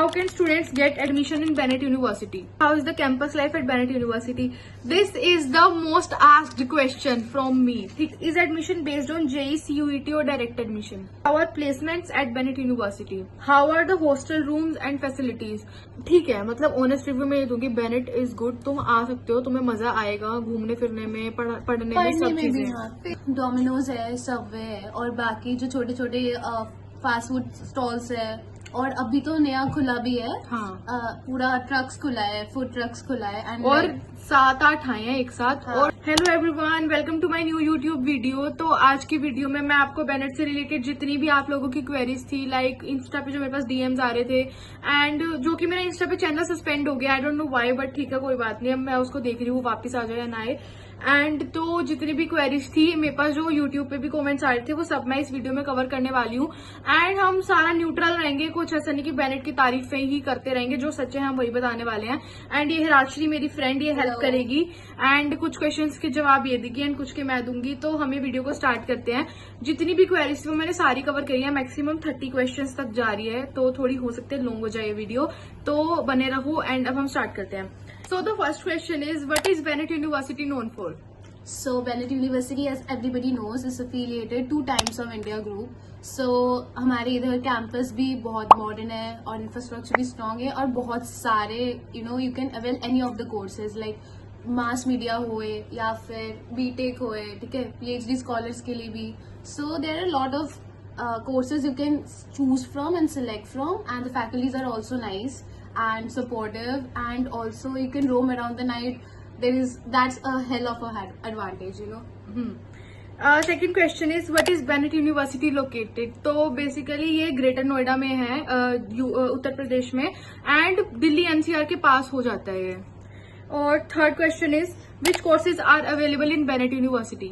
How can students get admission in Bennett University? How is the campus life at Bennett University? This is the most asked question from me. Is admission based on JEE, CUET or direct admission? How are placements at Bennett University? How are the hostel rooms and facilities? ठीक है, मतलब honest review में ये दूंगी, Bennett is good, तुम आ सकते हो, तुम्हें मजा आएगा घूमने फिरने में, पढ़ने में, सब चीजें। डोमिनोज है, सबवे है और बाकी जो छोटे छोटे फास्ट फूड स्टॉल्स है, और अभी तो नया खुला भी है। हाँ, पूरा ट्रक्स खुला है, फूड ट्रक्स खुला है एंड और 7-8 आए हैं एक साथ। हाँ। और hello everyone, welcome to my new YouTube video. तो आज की वीडियो में मैं आपको बेनेट से रिलेटेड जितनी भी आप लोगों की क्वेरीज थी, लाइक इंस्टा पे जो मेरे पास डीएम्स आ रहे थे, एंड जो कि मेरा इंस्टा पे चैनल सस्पेंड हो गया, I don't know why, but ठीक है कोई बात नहीं, अब मैं उसको देख रही हूँ वापस आ जाए या ना आए। एंड तो जितनी भी क्वेरीज थी मेरे पास, जो यूट्यूब पे भी कमेंट्स आ रहे थे, वो सब मैं इस वीडियो में कवर करने वाली हूँ। एंड हम सारा न्यूट्रल रहेंगे, कुछ ऐसा नहीं कि बेनेट की तारीफें ही करते रहेंगे, जो सच्चे हैं हम वही बताने वाले हैं। एंड ये हिराश्री मेरी फ्रेंड, ये हेल्प करेगी एंड कुछ क्वेश्चंस के जवाब ये देगी एंड कुछ के मैं दूंगी। तो हमें वीडियो को स्टार्ट करते हैं। जितनी भी क्वेरीज थी वो मैंने सारी कवर करी है, मैक्सिमम 30 क्वेश्चंस तक जा रही है, तो थोड़ी हो सकते हैं लॉन्ग हो जाए ये वीडियो, तो बने रहो। एंड अब हम स्टार्ट करते हैं। So the first question is, what is Bennett university known for? So Bennett University, as everybody knows, is affiliated 2 times of India Group. So हमारे इधर कैंपस भी बहुत मॉडर्न है और इंफ्रास्ट्रक्चर भी स्ट्रॉन्ग है, और बहुत सारे you can avail any of the courses like mass media होए या फिर बीटेक होए, ठीक है, PhD स्कॉलर्स के लिए भी। So there are a lot of courses you can choose from and select from, and the faculties are also nice and supportive, and also you can roam around the night. That's a hell of a advantage, second question is, what is Bennett university located? तो basically ये greater Noida में है, उत्तर प्रदेश में, and Delhi NCR के पास हो जाता है ये। और third question is, which courses are available in Bennett University?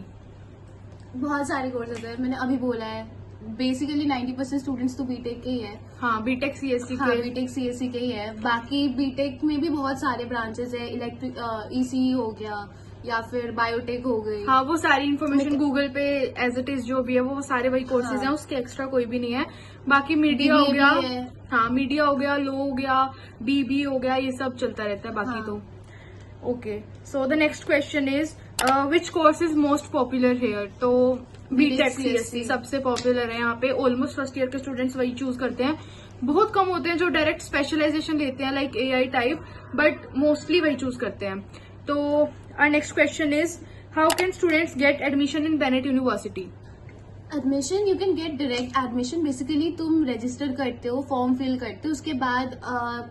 बहुत सारे कोर्सेज है, मैंने अभी बोला है। बेसिकली 90% स्टूडेंट्स तो बीटेक के ही है। हाँ, बीटेक सीएससी हाँ, के। बीटेक सीएससी के ही है। बाकी बीटेक में भी बहुत सारे ब्रांचेस है, इलेक्ट्रिक ईसीई हो गया या फिर बायोटेक हो गई। हाँ, वो सारी इन्फॉर्मेशन गूगल पे एज इट इज जो भी है वो सारे वही कोर्सेज हैं, उसके एक्स्ट्रा कोई भी नहीं है। बाकी मीडिया हो गया, हाँ मीडिया हो गया, लो हो गया, बीबी हो गया, ये सब चलता रहता है बाकी। तो okay, so the next question is, which course is most popular here? तो बीटेक सीएससी सबसे पॉपुलर है यहाँ पे, ऑलमोस्ट फर्स्ट ईयर के स्टूडेंट्स वही चूज करते हैं। बहुत कम होते हैं जो डायरेक्ट स्पेशलाइजेशन लेते हैं like AI type, but mostly वही चूज करते हैं। तो our next question is, how can students get admission in Bennett University? Admission you can get direct admission. Basically तुम रजिस्टर करते हो, फॉर्म फिल करते हो, उसके बाद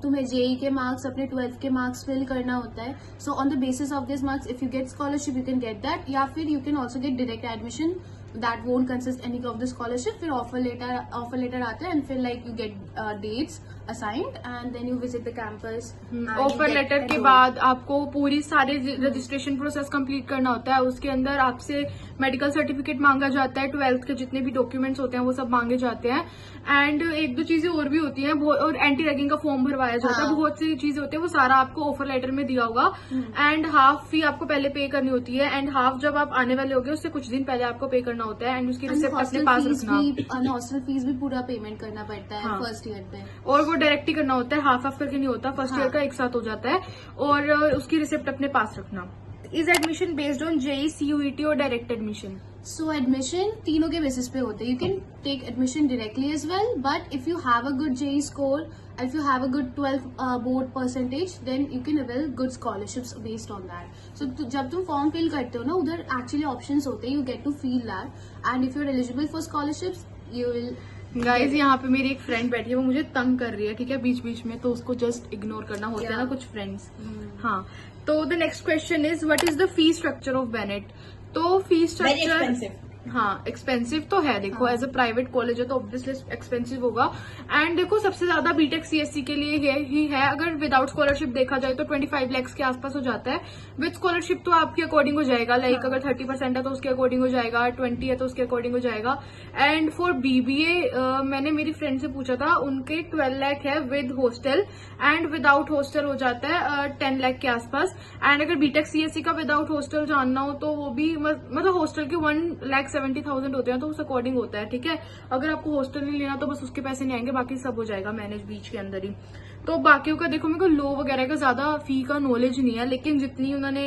तुम्हें जेई के मार्क्स, अपने 12th के मार्क्स फिल करना होता है। So on the basis of this marks, if you get scholarship you can get that, या फिर you can also get direct admission that won't consist any of the scholarship. फिर offer letter आता है and फिर like you get dates assigned and then you visit the campus. Offer letter के बाद आपको पूरी सारे रजिस्ट्रेशन प्रोसेस कंप्लीट करना होता है। उसके अंदर आपसे मेडिकल सर्टिफिकेट मांगा जाता है, 12th के जितने भी डॉक्यूमेंट्स होते हैं वो सब मांगे जाते हैं, एंड एक दो चीजें और भी होती हैं, और एंटी रैगिंग का फॉर्म भरवाया जाता है। बहुत सी चीजें होती है, वो सारा आपको ऑफर लेटर में दिया होगा। एंड हाफ फी आपको पहले पे करनी होती है, एंड हाफ जब आप आने वाले होगे उससे कुछ दिन पहले आपको पे करना होता है, एंड उसकी रिसिप्ट अपने पास रखना। हॉस्टल फीस भी पूरा पेमेंट करना पड़ता है फर्स्ट ईयर पे, और वो डायरेक्ट ही करना होता है, हाफ हाफ करके नहीं होता, फर्स्ट ईयर का एक साथ हो जाता है, और उसकी रिसिप्ट अपने पास रखना। Is admission based on JEE, CUET और डायरेक्ट एडमिशन? सो एडमिशन तीनों के बेसिस पे होते हैं। You can take admission directly as well, but if you have a good JEE score, if you have a good 12th board percentage, then you can avail good scholarships based on that. So जब तुम form fill करते हो ना, उधर actually options होते हैं, you get to feel that, and if you are eligible for scholarships you will. Guys, यहाँ पे मेरी एक फ्रेंड बैठी है, वो मुझे तंग कर रही है, ठीक है, बीच बीच में, तो उसको जस्ट इग्नोर करना होता है ना कुछ फ्रेंड्स। हाँ, तो the next question is, what is the fee structure of Bennett? तो फी स्ट्रक्चर, हाँ एक्सपेंसिव तो है, देखो एज अ प्राइवेट कॉलेज है तो ऑब्वियसली एक्सपेंसिव होगा। एंड देखो सबसे ज्यादा बीटेक सीएससी के लिए ही है। अगर विदाउट स्कॉलरशिप देखा जाए तो 25 लाख के आसपास हो जाता है। विद स्कॉलरशिप तो आपके अकॉर्डिंग हो जाएगा, लाइक अगर 30% है तो उसके अकॉर्डिंग हो जाएगा, 20 है तो उसके अकॉर्डिंग हो जाएगा। एंड फॉर बीबीए मैंने मेरी फ्रेंड से पूछा था, उनके 12 लाख है with hostel, and without hostel हो जाता है 10 लाख के आसपास। एंड अगर बीटेक सीएससी का विदाउट हॉस्टल जानना हो तो वो भी मतलब हॉस्टल के 1 60,000 होते हैं, तो उस अकॉर्डिंग होता है, ठीक है। अगर आपको हॉस्टल नहीं लेना तो बस उसके पैसे नहीं आएंगे, बाकी सब हो जाएगा मैनेज बीच के अंदर ही। तो बाकियों का देखो, मेरे को लो वगैरह का ज्यादा फी का नॉलेज नहीं है, लेकिन जितनी उन्होंने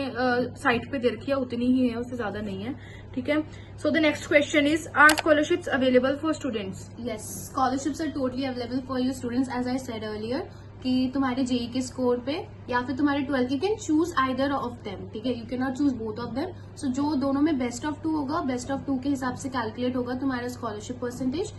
साइट पे दे रखी है उतनी ही है, उससे ज्यादा नहीं है, ठीक है। So the next question is, are scholarships available for students? Yes, scholarships are totally available for you students, as I said earlier. कि तुम्हारे जेई के स्कोर पे या फिर तुम्हारे 12 you can choose either of them, ठीक है। You can not choose both of them. So जो दोनों में बेस्ट ऑफ 2 होगा, बेस्ट ऑफ 2 के हिसाब से कैलकुलेट होगा तुम्हारा scholarship percentage,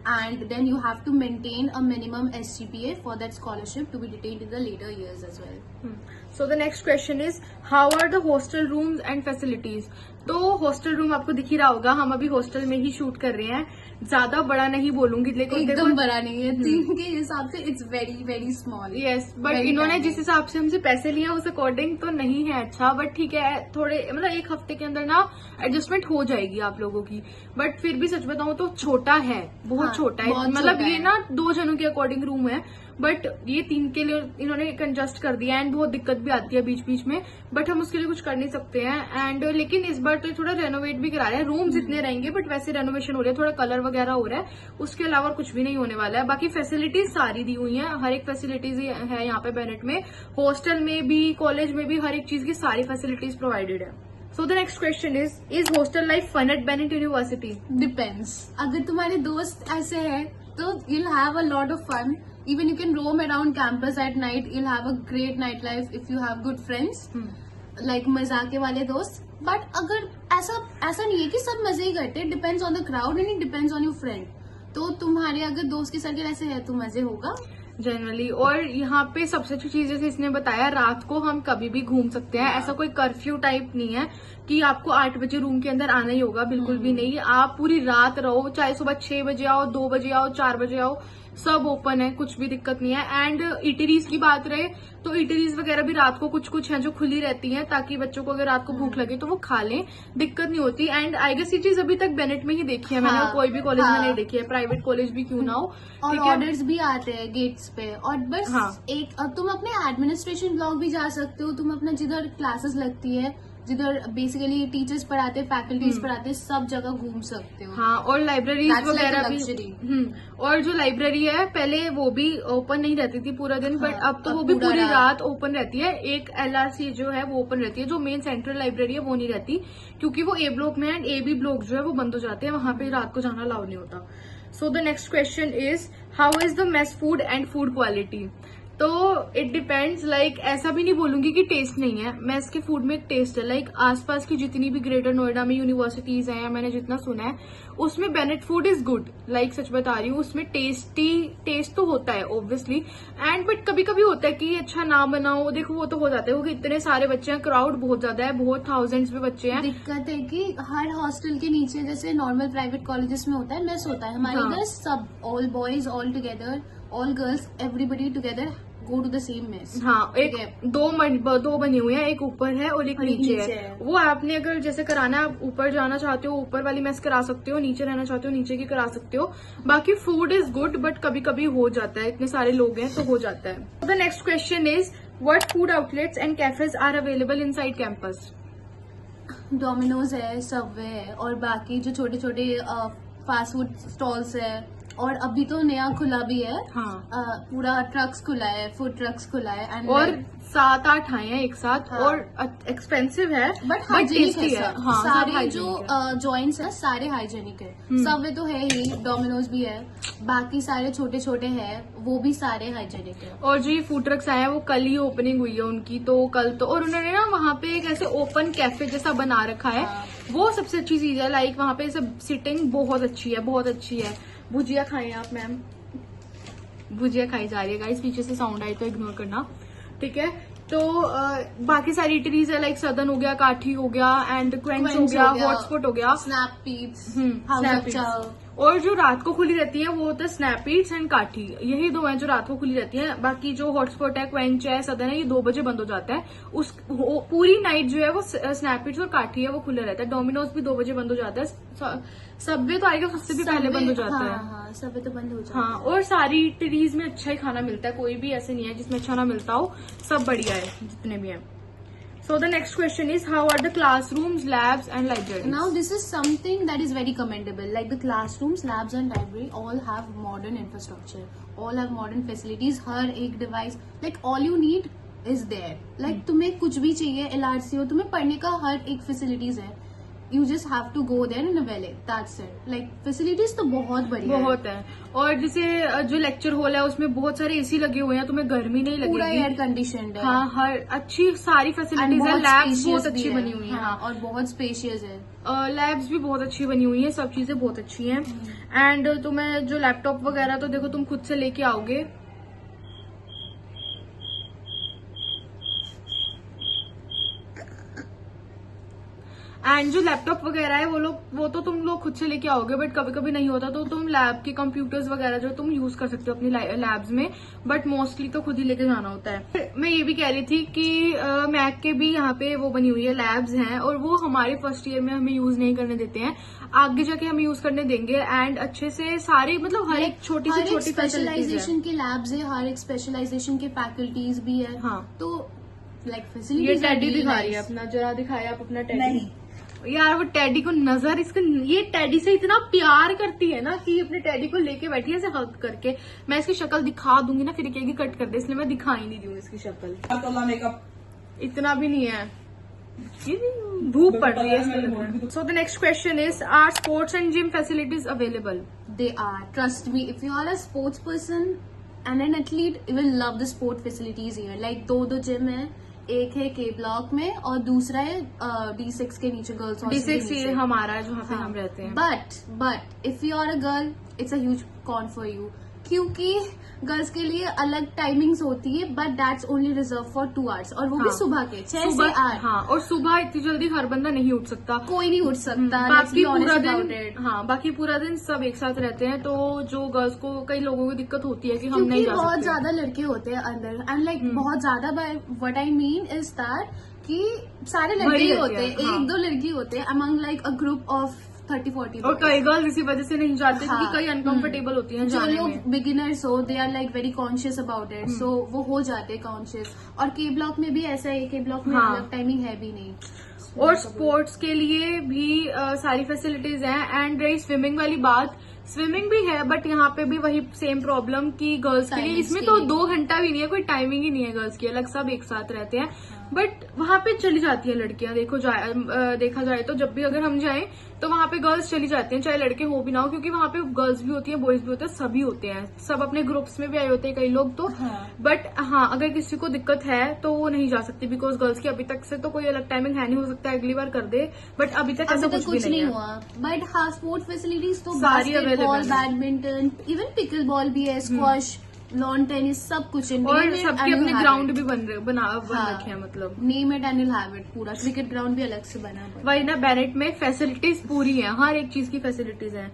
and then you have to maintain a minimum SGPA for that scholarship to be retained in the later years as well. So the next question is, how are the hostel rooms and facilities? तो hostel room आपको दिख ही रहा होगा, हम अभी hostel में ही shoot कर रहे हैं, ज्यादा बड़ा नहीं बोलूंगी, लेकिन एकदम बड़ा नहीं है, 3 के हिसाब से it's very very small. Yes, but इन्होंने जिस हिसाब से हमसे पैसे लिए उस अकॉर्डिंग तो नहीं है अच्छा, बट ठीक है, थोड़े मतलब 1 हफ्ते के अंदर ना एडजस्टमेंट हो जाएगी आप लोगों की। बट फिर भी सच बताऊं तो छोटा है, बहुत छोटा है, मतलब ये ना 2 जनों के अकॉर्डिंग रूम है, बट ये 3 के लिए इन्होंने कंजस्ट कर दिया, एंड बहुत दिक्कत भी आती है बीच बीच में, बट हम उसके लिए कुछ कर नहीं सकते हैं। एंड लेकिन इस बार तो थोड़ा रेनोवेट भी करा रहे हैं, रूम्स इतने रहेंगे बट वैसे रेनोवेशन हो रहा है, थोड़ा कलर वगैरह हो रहा है, उसके अलावा कुछ भी नहीं होने वाला है। बाकी फैसिलिटीज सारी दी हुई है, हर एक फैसिलिटीज है यहाँ पे बेनेट में, हॉस्टल में भी, कॉलेज में भी, हर एक चीज की सारी फैसिलिटीज प्रोवाइडेड है। So the next question is hostel life fun at Bennett University? Depends. अगर तुम्हारे दोस्त ऐसे हैं तो you'll have a lot of fun. Even you can roam around campus at night. You'll have a great night life if you have good friends. Like मजाके वाले दोस्त. But अगर ऐसा नहीं है कि सब मजे ही करते. It depends on the crowd and it depends on your friend. तो तुम्हारे अगर दोस्त के सर्कल ऐसे है तो मजे होगा जनरली। और यहाँ पे सबसे अच्छी चीज जैसे इसने बताया, रात को हम कभी भी घूम सकते हैं, ऐसा कोई कर्फ्यू टाइप नहीं है कि आपको 8 बजे रूम के अंदर आना ही होगा, बिल्कुल भी नहीं। आप पूरी रात रहो, चाहे सुबह 6 बजे आओ, 2 बजे आओ, 4 बजे आओ, सब ओपन है, कुछ भी दिक्कत नहीं है। एंड इटरीज की बात रहे तो इटरीज वगैरह भी रात को कुछ हैं जो खुली रहती हैं, ताकि बच्चों को अगर रात को भूख लगे तो वो खा लें, दिक्कत नहीं होती। एंड आई गेस ये चीज अभी तक बेनेट में ही देखी है मैंने, कोई भी कॉलेज में नहीं देखी है, प्राइवेट कॉलेज भी क्यों ना हो। और ऑर्डर्स भी आते हैं गेट्स पे, और बस एक तुम अपने एडमिनिस्ट्रेशन ब्लॉक भी जा सकते हो, तुम अपना जिधर क्लासेस लगती है, जिधर बेसिकली टीचर्स पढ़ाते हैं, फैकल्टीज पढ़ाते हैं, सब जगह घूम सकते हो। हाँ, और लाइब्रेरीज वगैरह भी। और जो लाइब्रेरी है पहले वो भी ओपन नहीं रहती थी पूरा दिन, बट अब तो वो भी पूरी रात ओपन रहती है। एक LRC जो है वो ओपन रहती है, जो मेन सेंट्रल लाइब्रेरी है वो नहीं रहती, क्योंकि वो A ब्लॉक में है, एंड AB ब्लॉक जो है वो बंद हो जाते हैं, वहां पे रात को जाना अलाउ नहीं होता। सो the next question is, how is the mess food and food quality? तो इट डिपेंड्स, लाइक ऐसा भी नहीं बोलूंगी कि टेस्ट नहीं है, मेस के फूड में एक टेस्ट है। लाइक आसपास की जितनी भी ग्रेटर नोएडा में यूनिवर्सिटीज हैं, मैंने जितना सुना है उसमें Bennett food is good, like such बता रही हूँ, उसमें टेस्ट तो होता है ऑब्वियसली, एंड बट कभी कभी होता है कि अच्छा ना बनाओ, देखो वो तो हो जाता है, क्योंकि इतने सारे बच्चे हैं, क्राउड बहुत ज्यादा है, बहुत थाउजेंड्स में बच्चे हैं। दिक्कत है कि हर हॉस्टल के नीचे जैसे नॉर्मल प्राइवेट कॉलेजेस में होता है मेस होता है, हमारे इधर सब all boys all together, all girls, everybody together go to the same mess. हाँ, एक दो बनी हुई है, एक ऊपर है और एक नीचे है। वो आपने अगर जैसे कराना है, ऊपर जाना चाहते हो ऊपर वाली मेस करा सकते हो, नीचे रहना चाहते हो नीचे की करा सकते हो। बाकी फूड इज गुड, बट कभी कभी हो जाता है, इतने सारे लोग हैं तो हो जाता है। The next question is, what food outlets and cafes are available inside campus? Domino's है, सबवे है, और बाकी जो छोटे छोटे फास्ट फूड स्टॉल्स है, और अभी तो नया खुला भी है। हाँ। पूरा ट्रक्स खुला है, फूड ट्रक्स खुला है, और 7-8 आए हैं एक साथ। हाँ। और एक्सपेंसिव है बट हाइजेनिक है। हाँ, सारे जो जॉइंट्स है सारे हाइजेनिक है, सबवे तो है ही, डोमिनोज भी है, बाकी सारे छोटे छोटे हैं वो भी सारे हाइजेनिक है। और जो ये फूड ट्रक्स आए हैं वो कल ही ओपनिंग हुई है उनकी, तो कल तो, और उन्होंने ना वहाँ पे एक ऐसे ओपन कैफे जैसा बना रखा है। हाँ। वो सबसे अच्छी चीज है, लाइक वहाँ पे सब सिटिंग बहुत अच्छी है, बहुत अच्छी है। भुजिया खाएं आप मैम, भुजिया खाई जा रही है गाइस, पीछे से साउंड आई तो इग्नोर करना, ठीक है। तो बाकी सारी इटरीज है, लाइक सदन हो गया, काठी हो गया, एंड क्वेंच हो गया, हॉटस्पॉट हो गया, स्नैप पीट्स, और जो रात को खुली रहती है वो होता है स्नैप ईट्स एंड काठी, यही 2 हैं जो रात को खुली रहती है। बाकी जो हॉटस्पॉट है, क्वेंच है, सदन है, ये 2 बजे बंद हो जाता है। पूरी नाइट जो है वो स्नैप ईट्स और काठी है वो खुला रहता है। डोमिनोज भी 2 बजे बंद हो जाता है। सबवे तो आएगा उससे भी पहले बंद हो जाता है। हाँ, सबवे तो बंद हो जाता है। हाँ, और सारी इटरीज में अच्छा ही खाना मिलता है, कोई भी ऐसे नहीं है जिसमें अच्छा ना मिलता हो, सब बढ़िया है जितने भी है। So the next question is, how are the classrooms, labs and libraries? Now this is something that is very commendable. Like the classrooms, labs and library all have modern infrastructure, all have modern facilities. हर एक device, like all you need is there. Like तुम्हें कुछ भी चाहिए, LRC हो, तुम्हें पढ़ने का हर एक facilities है. You just have to go there and avail it. That's it. Like facilities तो बहुत बढ़िया है. बहुत है. और जैसे जो लेक्चर हॉल है उसमें बहुत सारे एसी लगे हुए हैं, तुम्हें गर्मी नहीं लगेगी. पूरा एयर कंडीशनड है. हाँ, हर अच्छी सारी फैसिलिटीज है. लैब्स बहुत अच्छी बनी हुई है. हाँ, और बहुत स्पेशियस है. लैब्स भी बहुत अच्छी बनी हुई है, सब चीजें बहुत अच्छी हैं. एंड तुम्हें जो लैपटॉप वगैरह तो देखो तुम खुद से लेके आओगे. एंड जो लैपटॉप वगैरह है वो तो तुम लोग खुद से लेके आओगे, बट कभी कभी नहीं होता तो तुम लैब के कंप्यूटर्स वगैरह जो तुम यूज कर सकते हो अपनी लैब्स में, बट मोस्टली तो खुद ही लेके जाना होता है. मैं ये भी कह रही थी कि मैक के भी यहाँ पे वो बनी हुई है, लैब्स हैं, और वो हमारे फर्स्ट ईयर में हमें यूज नहीं करने देते हैं, आगे जाके हम यूज करने देंगे. एंड अच्छे से सारे मतलब हर एक छोटी से छोटी स्पेशलाइजेशन के लैब्स है, हर एक स्पेशलाइजेशन के फैकल्टीज भी है. हाँ, तो लाइक ये फैसिलिटीज. टेडी दिखा रही है अपना, जरा दिखाया आप अपना टेडी. यार वो टेडी को नजर, इसका ये टेडी से इतना प्यार करती है ना कि अपने टेडी को लेके बैठी है ऐसे हक करके. मैं इसकी शक्ल दिखा दूंगी ना, फिर कहेगी कट कर दे, इसलिए मैं दिखा ही नहीं दूंगी इसकी शक्ल. मेकअप इतना भी नहीं है, धूप पड़ रही है. So the next question is, are sports and gym facilities available? They are. Trust me, if you are a sports person and an athlete, you will love the sport facilities here. Like दो gym है, एक है के block में और दूसरा है D6 के नीचे, गर्ल्स हॉस्टल. D6 ये हमारा है जहाँ पे हम रहते हैं. But if you are a girl, it's a huge con for you, क्योंकि गर्ल्स के लिए अलग टाइमिंग्स होती है, but that's only reserve for 2 hours, और वो भी सुबह के 6 से 8. हाँ, और सुबह इतनी जल्दी हर बंदा नहीं उठ सकता, कोई नहीं उठ सकता. बाकी पूरा दिन, हाँ बाकी पूरा दिन सब एक साथ रहते हैं, तो जो गर्ल्स को, कई लोगों को दिक्कत होती है कि हम नहीं जा सकते. बहुत ज्यादा लड़के होते हैं अंदर, एंड लाइक बहुत ज्यादा. What I mean is that कि सारे लड़के ही होते हैं, हाँ. 1-2 लड़की होते हैं among like a group of 30-40. और कई गर्ल्स इसी वजह से नहीं जाते क्योंकि कई अनकंफर्टेबल होती हैं जो जाने लोग में. बिगिनर्स हो, they are like very conscious about it, so वो हो जाते हैं कॉन्शियस. और के ब्लॉक में भी ऐसा है, के ब्लॉक में अलग टाइमिंग है भी नहीं. और स्पोर्ट्स के लिए भी सारी फैसिलिटीज हैं. एंड रही स्विमिंग वाली बात, स्विमिंग भी है, बट यहाँ पे भी वही सेम प्रॉब्लम कि गर्ल्स के लिए इसमें तो 2 घंटा भी नहीं है, कोई टाइमिंग ही नहीं है गर्ल्स की, अलग सब एक साथ रहते हैं. बट वहां पे चली जाती है लड़कियां, देखा जाए तो जब भी अगर हम जाएं तो वहां पे गर्ल्स चली जाती हैं, चाहे लड़के हो भी ना हो, क्योंकि वहां पे गर्ल्स भी होती हैं, बॉयज भी होते हैं, सभी होते हैं, सब अपने ग्रुप्स में भी आए होते हैं कई लोग तो. बट हाँ, अगर किसी को दिक्कत है तो वो नहीं जा सकती, बिकॉज गर्ल्स की अभी तक से तो कोई अलग टाइमिंग है नहीं, हो सकता है अगली बार कर दे, बट अभी तक ऐसा कुछ नहीं हुआ. बट हाँ, स्पोर्ट फैसिलिटीज तो सारी basketball, badminton, even pickle ball भी है, स्क्वॉश, लॉन टेनिस, सब कुछ इंडिया और में. सबके अपने ग्राउंड भी बन रखे हैं, मतलब name it and you have it. पूरा क्रिकेट ग्राउंड भी अलग से बना है. वही ना, बेनेट में फैसिलिटीज पूरी है, हर एक चीज की फैसिलिटीज है.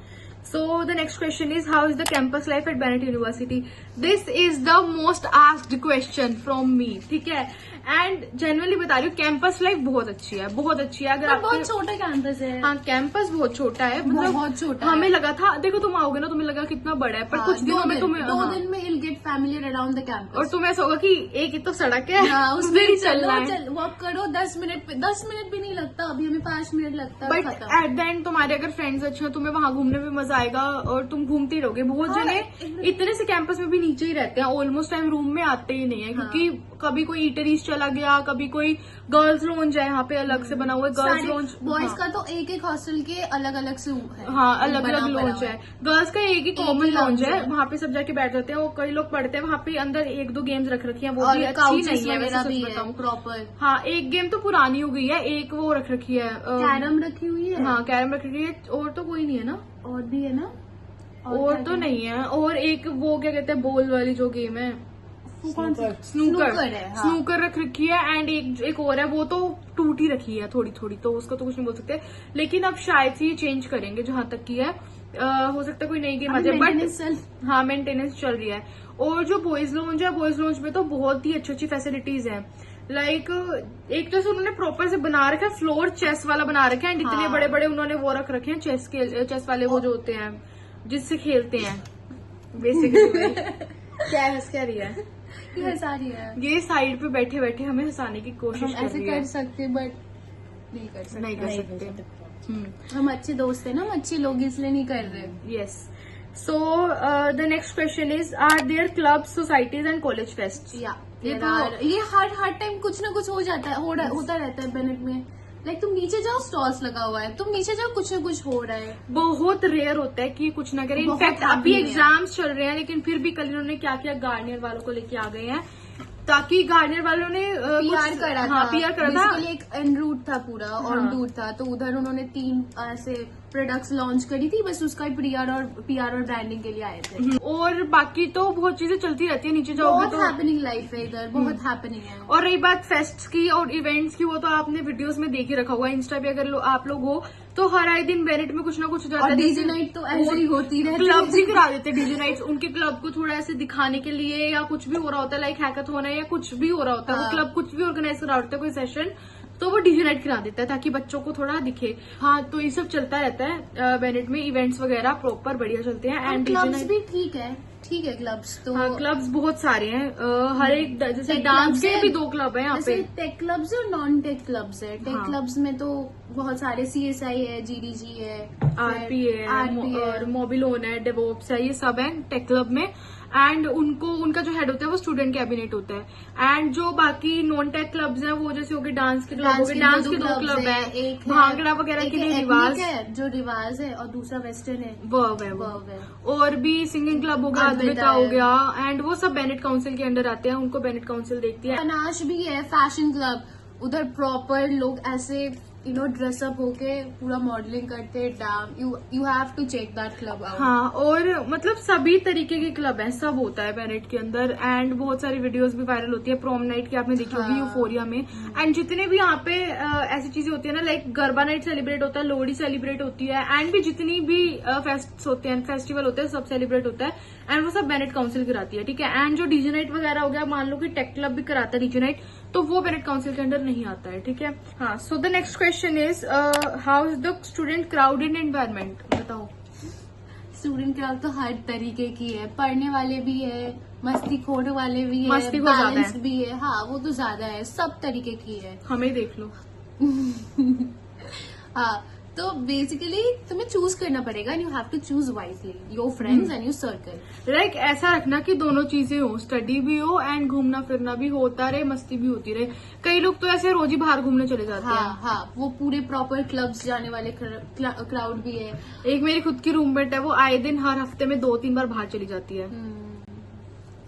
So the next question is, how is the campus life at Bennett university? This is the most asked question from me, ठीक है. एंड जनरली बता रही हूँ, कैंपस लाइफ बहुत अच्छी है, बहुत अच्छी है. अगर आप बहुत छोटा कैंपस है. हाँ, कैंपस बहुत छोटा है, मतलब बहुत छोटा. हमें लगा था, देखो तुम आओगे ना तुम्हें लगा कितना बड़ा है, पर कुछ दिनों में तुम्हें 2 दिन में you'll get familiar around the campus. और तुम्हें ऐसा होगा कि एक ही तो सड़क है, उसमें ही चलना है, वॉक करो 10 मिनट भी नहीं लगता. अभी हमें 5 मिनट लगता है. बट एट द एंड तुम्हारे अगर फ्रेंड्स अच्छे हैं, तुम्हें वहां घूमने में मजा आएगा और तुम घूमते रहोगे. बहुत जने इतने से कैंपस में भी नीचे ही रहते हैं, ऑलमोस्ट टाइम रूम में आते ही नहीं है, क्योंकि कभी कोई ईटरीज चला गया, कभी कोई गर्ल्स लॉन्ज है यहाँ पे अलग से बना हुआ है, गर्ल्स लॉन्ज. बॉयज का तो एक हॉस्टल के अलग अलग से है. हाँ, अलग अलग लॉन्ज है. गर्ल्स का एक ही कॉमन लॉन्ज है, वहाँ पे सब जाके बैठ जाते हैं. वो कई लोग पढ़ते हैं वहाँ पे, अंदर 1-2 गेम्स रख रखी है, वो भी अच्छी नहीं है वैसे सच बताऊं. प्रॉपर. हाँ, एक गेम तो पुरानी हो गई है, एक वो रख रखी है, कैरम रखी हुई है. हाँ, कैरम रख रखी है, और तो कोई नहीं है ना, और भी है ना, और तो नहीं है. और एक वो क्या कहते हैं, बॉल वाली जो गेम है, स्नूकर रख रखी है. एंड एक और है, वो तो टूटी रखी है थोड़ी थोड़ी, तो उसको तो कुछ नहीं बोल सकते. लेकिन अब शायद से ये चेंज करेंगे, जहां तक की है. हो सकता है कोई नई गेम आ जाए, बट हाँ, मेंटेनेंस चल रही है. और जो बॉयज लॉन्ज है, बॉयज लॉन्ज में तो बहुत ही अच्छी अच्छी फैसिलिटीज है. लाइक एक तो उन्होंने प्रॉपर से बना रखा है, फ्लोर चेस वाला बना रखा है. एंड इतने बड़े बड़े उन्होंने वो रख रखे हैं, चेस वाले वो जो होते हैं जिससे खेलते हैं बेसिकली. क्या रही है? ये हंसा रही है। ये साइड पे बैठे बैठे हमें हंसाने की हम कोशिश कर ऐसे रही कर है। सकते बट नहीं कर सकते। नहीं कर सकते। हम अच्छे दोस्त हैं ना, हम अच्छे लोग इसलिए नहीं कर रहे। Yes. So the next question is, are there club, societies and college fest? या ये ये हर टाइम कुछ ना कुछ हो जाता है, होता रहता है बेनेट में। लाइक तुम नीचे जाओ, स्टॉल्स लगा हुआ है, तुम नीचे जाओ, कुछ ना कुछ हो रहा है। बहुत रेयर होता है कि कुछ ना करें। बहुत इनफैक्ट happening अभी है। एग्जाम्स चल रहे हैं, लेकिन फिर भी कल इन्होंने क्या किया, गार्नियर वालों को लेके आ गए हैं, ताकि गार्नियर वालों ने पीआर करा था। पीआर करा था। बेसिकली एक एन रूट था पूरा, ऑन हाँ। रूट था, तो उधर उन्होंने 3 ऐसे प्रोडक्ट्स लॉन्च करी थी, बस उसका पीआर और ब्रांडिंग के लिए आए थे। और बाकी तो बहुत चीजें चलती रहती है, नीचे जाओगे बहुत तो। हैपनिंग लाइफ है इधर, बहुत हैपनिंग है। और रही बात फेस्ट की और इवेंट्स की, वो तो आपने वीडियोस में देख ही रखा होगा। इंस्टा पे अगर आप लोग हो तो हर आए दिन बेनेट में कुछ ना कुछ हो जाता और है। डीजे नाइट तो ऐसे ही होती रहती है। क्लब भी करा देते डीजे नाइट्स, उनके क्लब को थोड़ा ऐसे दिखाने के लिए, या कुछ भी हो रहा होता है, लाइक हैकाथॉन है या कुछ भी हो रहा होता है, वो हाँ। क्लब कुछ भी ऑर्गेनाइज करा होता है, कोई सेशन, तो वो डीजे नाइट करा देता है ताकि बच्चों को थोड़ा दिखे। हाँ, तो ये सब चलता रहता है बेनेट में। इवेंट्स वगैरह प्रॉपर बढ़िया चलते हैं। एंड क्लब्स भी ठीक है क्लब्स तो। हाँ, क्लब्स बहुत सारे हैं। हर एक जैसे Tech डांस clubs के है। भी 2 क्लब हैं यहाँ जैसे पे। टेक क्लब्स और नॉन टेक क्लब्स है। टेक हाँ। क्लब्स में तो बहुत सारे CSI है, GDG है, आरपी है RP है। और मोबिलोन है, डेवोप्स है, ये सब है टेक क्लब में। एंड उनका जो हेड होता है वो स्टूडेंट कैबिनेट होता है। एंड जो बाकी नॉन टेक क्लब्स हैं वो जैसे हो गए डांस के क्लब, हो गए डांस के 2 क्लब है, एक भांगड़ा वगैरह के लिए रिवाज है जो रिवाज है, और दूसरा वेस्टर्न है, वर्व है वो। वर्व है। और भी सिंगिंग क्लब हो गया, अद्वैता अद्वैता हो है। गया, एंड वो सब बेनेट काउंसिल के अंडर आते हैं, उनको बेनेट काउंसिल देखती है। पनाश भी है, फैशन क्लब, उधर प्रॉपर लोग ऐसे ड्रेसअप होके पूरा मॉडलिंग करते हैं। You have to check that club out. हाँ, और मतलब सभी तरीके के क्लब हैं, सब होता है बेनेट के अंदर। एंड बहुत सारी वीडियोस भी वायरल होती है प्रोम नाइट की, आपने देखी होगी हाँ। यूफोरिया में। एंड जितने भी यहाँ पे ऐसी चीजें होती है ना, लाइक गरबा नाइट सेलिब्रेट होता है, लोहड़ी सेलिब्रेट होती है, एंड भी जितनी भी फेस्ट होते हैं, फेस्टिवल होते हैं, सब सेलिब्रेट होता है। एंड वो सब बेनेट काउंसिल कराती है, ठीक है। एंड जो डीजे नाइट वगैरह हो गया, मान लो कि टेक क्लब भी कराता है डीजे नाइट, तो वो बेनेट काउंसिल के अंदर नहीं आता है, ठीक है। हाँ, so the next question is, how is the student crowd in environment? बताओ। स्टूडेंट क्राउड तो हर तरीके की है, पढ़ने वाले भी है, मस्तीखोर वाले भी है, मस्तीखोर ज्यादा बैलेंस है। भी है। हाँ, वो तो ज्यादा है, सब तरीके की है। हमें देख लो। हाँ, तो बेसिकली तुम्हें चूज करना पड़ेगा, and you have to choose wisely your friends and your circle. Like ऐसा रखना कि दोनों चीजें हो, स्टडी भी हो एंड घूमना फिरना भी होता रहे, मस्ती भी होती रहे। कई लोग तो ऐसे रोज ही बाहर घूमने चले जाते हाँ हैं। हाँ, वो पूरे प्रॉपर क्लब्स जाने वाले क्राउड भी है। एक मेरी खुद की रूममेट है, वो आए दिन हर हफ्ते में 2-3 बार बाहर चली जाती है।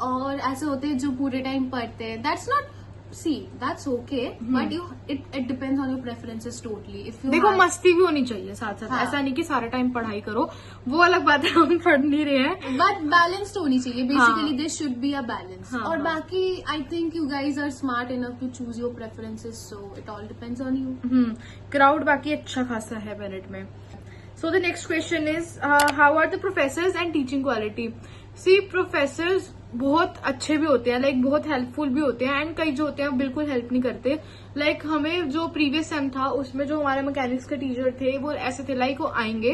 और ऐसे होते हैं जो पूरे टाइम पढ़ते हैं। That's not, see that's okay, but it depends on your preferences totally. If you देखो, मस्ती भी होनी चाहिए साथ साथ। हाँ। ऐसा नहीं कि सारा टाइम पढ़ाई करो, वो अलग बात है, हम पढ़ नहीं रहे हैं। बट बैलेंस्ड होनी चाहिए। Basically there should be a balance. हाँ, और हाँ। बाकी I think you guys are smart enough to choose your preferences, so it all depends on you. Crowd बाकी अच्छा खासा है बेनेट में। So the next question is, how are the professors and teaching quality? See, professors बहुत अच्छे भी होते हैं, लाइक बहुत हेल्पफुल भी होते हैं, एंड कई जो होते हैं बिल्कुल हेल्प नहीं करते। लाइक हमें जो प्रीवियस सेम था, उसमें जो हमारे मैकेनिक्स के टीचर थे, वो ऐसे थे, लाइक वो आएंगे,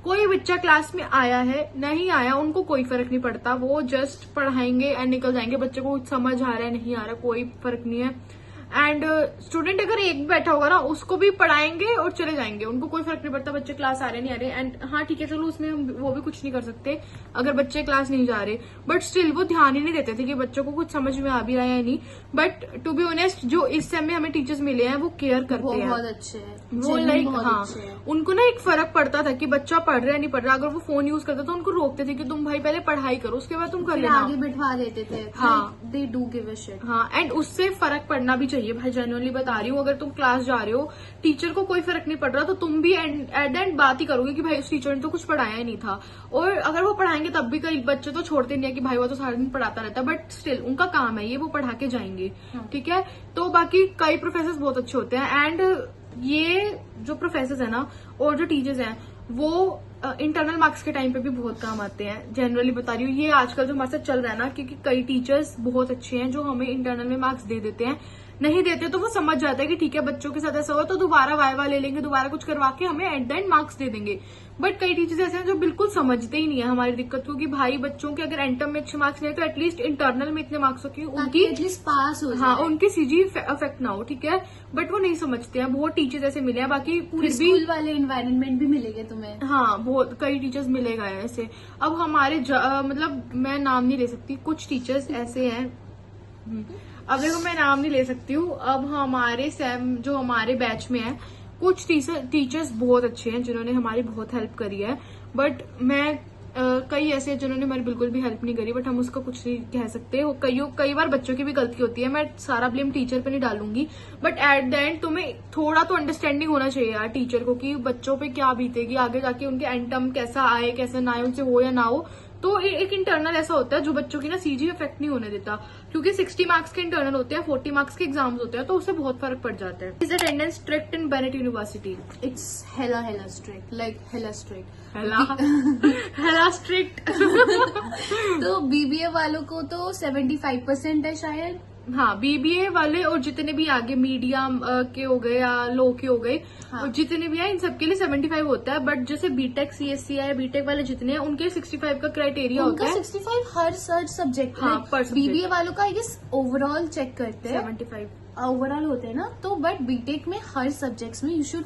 कोई बच्चा क्लास में आया है नहीं आया उनको कोई फर्क नहीं पड़ता, वो जस्ट पढ़ाएंगे एंड निकल जाएंगे। बच्चे को कुछ समझ आ रहा है नहीं आ रहा, कोई फर्क नहीं है। एंड स्टूडेंट अगर एक भी बैठा होगा ना, उसको भी पढ़ाएंगे और चले जाएंगे, उनको कोई फर्क नहीं पड़ता बच्चे क्लास आ रहे नहीं आ रहे। एंड हाँ ठीक है, चलो उसमें हम वो भी कुछ नहीं कर सकते अगर बच्चे क्लास नहीं जा रहे, बट स्टिल वो ध्यान ही नहीं देते थे कि बच्चों को कुछ समझ में आ भी रहा है या नहीं। बट टू बी ऑनेस्ट, जो इस समय हमें टीचर्स मिले हैं वो केयर करते हैं, बहुत अच्छे हैं, वो genuine लाइक बहुत हाँ, अच्छे हैं। उनको ना एक फर्क पड़ता था कि बच्चा पढ़ रहा है नहीं पढ़ रहा। अगर वो फोन यूज करता तो उनको रोकते थे कि तुम भाई पहले पढ़ाई करो, उसके बाद तुम कर फिर लेना। आगे बिठवा देते थे। हाँ। They do give a shit. हाँ, एंड उससे फर्क पड़ना भी चाहिए भाई, जेन्युइनली बता रही हूँ। अगर तुम क्लास जा रहे हो, टीचर को कोई फर्क नहीं पड़ रहा, तो तुम भी एट द एंड बात ही करोगे कि भाई उस टीचर ने तो कुछ पढ़ाया ही नहीं था। और अगर वो पढ़ाएंगे तब भी कई बच्चे तो छोड़ते नहीं है कि भाई वो तो सारा दिन पढ़ाता रहता है, बट स्टिल उनका काम है ये, वो पढ़ा के जाएंगे, ठीक है। तो बाकी कई प्रोफेसर बहुत अच्छे होते हैं, एंड ये जो प्रोफेसर है ना और जो टीचर्स हैं वो इंटरनल मार्क्स के टाइम पे भी बहुत काम आते हैं। जनरली बता रही हूँ, ये आजकल जो हमारे साथ चल रहा है ना, क्योंकि कई टीचर्स बहुत अच्छे हैं जो हमें इंटरनल में मार्क्स दे देते हैं, नहीं देते तो वो समझ जाता है कि ठीक है बच्चों के साथ ऐसा हुआ तो दोबारा वाइवा ले लेंगे, दोबारा कुछ करवा के हमें एट द एंड मार्क्स दे देंगे। बट कई टीचर्स ऐसे हैं जो बिल्कुल समझते ही नहीं है हमारी दिक्कत को, कि भाई बच्चों के अगर एंटम में अच्छे मार्क्स नहीं तो एटलीस्ट इंटरनल में इतने मार्क्स हो कि उनकी एटलीस्ट पास हो हाँ उनकी सीजी अफेक्ट ना हो, ठीक है। बट वो नहीं समझते हैं, बहुत टीचर्स ऐसे मिले हैं, बाकी फिर भी स्कूल वाले इन्वायरमेंट भी मिलेंगे तुम्हें। हाँ बहुत कई टीचर्स मिलेगा है ऐसे। अब हमारे मतलब मैं नाम नहीं ले सकती, कुछ टीचर्स ऐसे हैं, अब देखो मैं नाम नहीं ले सकती हूँ। अब हमारे जो हमारे बैच में है कुछ टीचर्स बहुत अच्छे हैं जिन्होंने हमारी बहुत हेल्प करी है, बट मैं कई ऐसे हैं जिन्होंने हमारी बिल्कुल भी हेल्प नहीं करी, बट हम उसका कुछ नहीं कह सकते। कई बार बच्चों की भी गलती होती है, मैं सारा ब्लेम टीचर पे नहीं डालूंगी, बट एट द एंड तुम्हें थोड़ा तो अंडरस्टैंडिंग होना चाहिए यार टीचर को कि बच्चों पे क्या बीतेगी, आगे जाके उनके एंटम कैसा आए कैसा ना आए, उनसे हो या ना हो। तो एक इंटरनल ऐसा होता है जो बच्चों की ना सीजी इफेक्ट नहीं होने देता, क्योंकि 60 मार्क्स के इंटरनल होते हैं, 40 मार्क्स के एग्जाम्स होते हैं, तो उससे बहुत फर्क पड़ जाता है। Is attendance strict in Bennett University? It's hella strict, like hella strict. Hella strict. तो बीबीए वालों को तो 75% है शायद। हाँ बीबीए वाले और जितने भी आगे मीडियम के हो गए या लो के हो गए, हाँ। और जितने भी हैं इन सबके लिए 75 होता है। बट जैसे बीटेक सीएससी है, बीटेक वाले जितने हैं उनके 65 का क्राइटेरिया होता है। 65 हर सर्च सब्जेक्ट। हाँ, per subject। बीबीए वालों का आई गेस ओवरऑल चेक करते हैं, 75 ओवरऑल होते हैं ना, तो बट बीटेक में हर सब्जेक्ट्स में यू शुड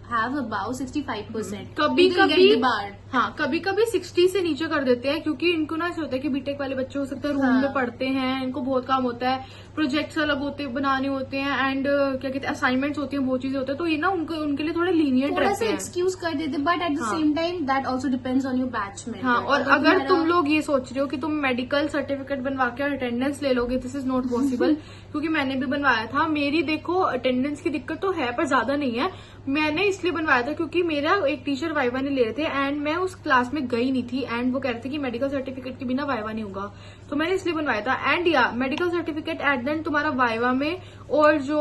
हैव अबाउट 65%। कभी कभी बार हाँ कभी कभी 60 से नीचे कर देते हैं, क्योंकि इनको ना ऐसा होता है कि बीटेक वाले बच्चे हो सकते हैं रूम में पढ़ते हैं, इनको बहुत काम होता है, प्रोजेक्ट्स अलग होते बनाने होते हैं, एंड क्या कहते हैं असाइनमेंट्स होती हैं, बहुत चीजें होती है, तो ये ना उनके लिए थोड़े लीनियंट रहते हैं, एक्सक्यूज कर देते, but at the same time that also depends on your batchmate. हाँ और अगर तुम लोग ये सोच रहे हो कि तुम मेडिकल सर्टिफिकेट बनवा के अटेंडेंस ले लोगे, दिस इज नॉट पॉसिबल, क्योंकि मैंने भी बनवाया था। मेरी देखो अटेंडेंस की दिक्कत तो है पर ज्यादा नहीं है, मैंने इसलिए बनवाया था क्योंकि मेरा एक टीचर वाइवा नहीं ले रहे थे एंड मैं उस क्लास में गई नहीं थी, एंड वो कह रहे थे कि मेडिकल सर्टिफिकेट के बिना वाइवा नहीं होगा, तो मैंने इसलिए बनवाया था। एंड या मेडिकल सर्टिफिकेट एट देन तुम्हारा वाइवा में और जो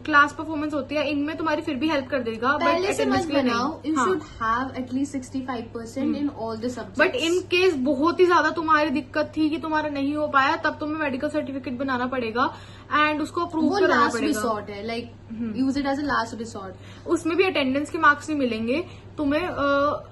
क्लास परफॉर्मेंस होती है इनमें तुम्हारी फिर भी हेल्प कर देगा, पहले से मत बनाओ, यू हाँ। Should have at least 65% in all the subjects. But in case बहुत ही ज्यादा तुम्हारी दिक्कत थी कि तुम्हारा नहीं हो पाया, तब तुम्हें मेडिकल सर्टिफिकेट बनाना पड़ेगा एंड उसको अप्रूव कराना पड़ेगा। रिसोर्ट है, like use it as a last resort. उसमें भी अटेंडेंस के मार्क्स नहीं मिलेंगे तुम्हें,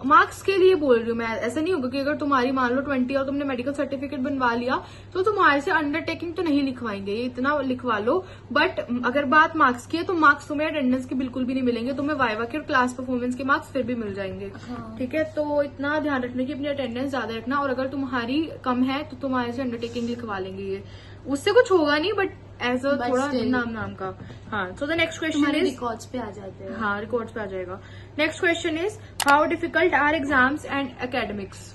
मार्क्स के लिए बोल रही हूँ मैं, ऐसा नहीं होगा कि अगर तुम्हारी मान लो 20 और तुमने मेडिकल सर्टिफिकेट बनवा लिया तो तुम्हारे से अंडरटेकिंग तो नहीं लिखवाएंगे, ये इतना लिखवा लो। बट अगर बात मार्क्स की है तो मार्क्स तुम्हें अटेंडेंस के बिल्कुल भी नहीं मिलेंगे, तुम्हें वाइवा के और क्लास परफॉर्मेंस के मार्क्स फिर भी मिल जाएंगे। ठीक है, तो इतना ध्यान रखना कि अपनी अटेंडेंस ज्यादा रखना, और अगर तुम्हारी कम है तो तुम्हारे से अंडरटेकिंग लिखवा लेंगे, ये उससे कुछ होगा नहीं, बट एज अ थोड़ा नाम का। हाँ, so the next question is, records पे आ जाते हैं। हाँ रिकॉर्ड्स पे आ जाएगा। Next question is how difficult are exams and academics?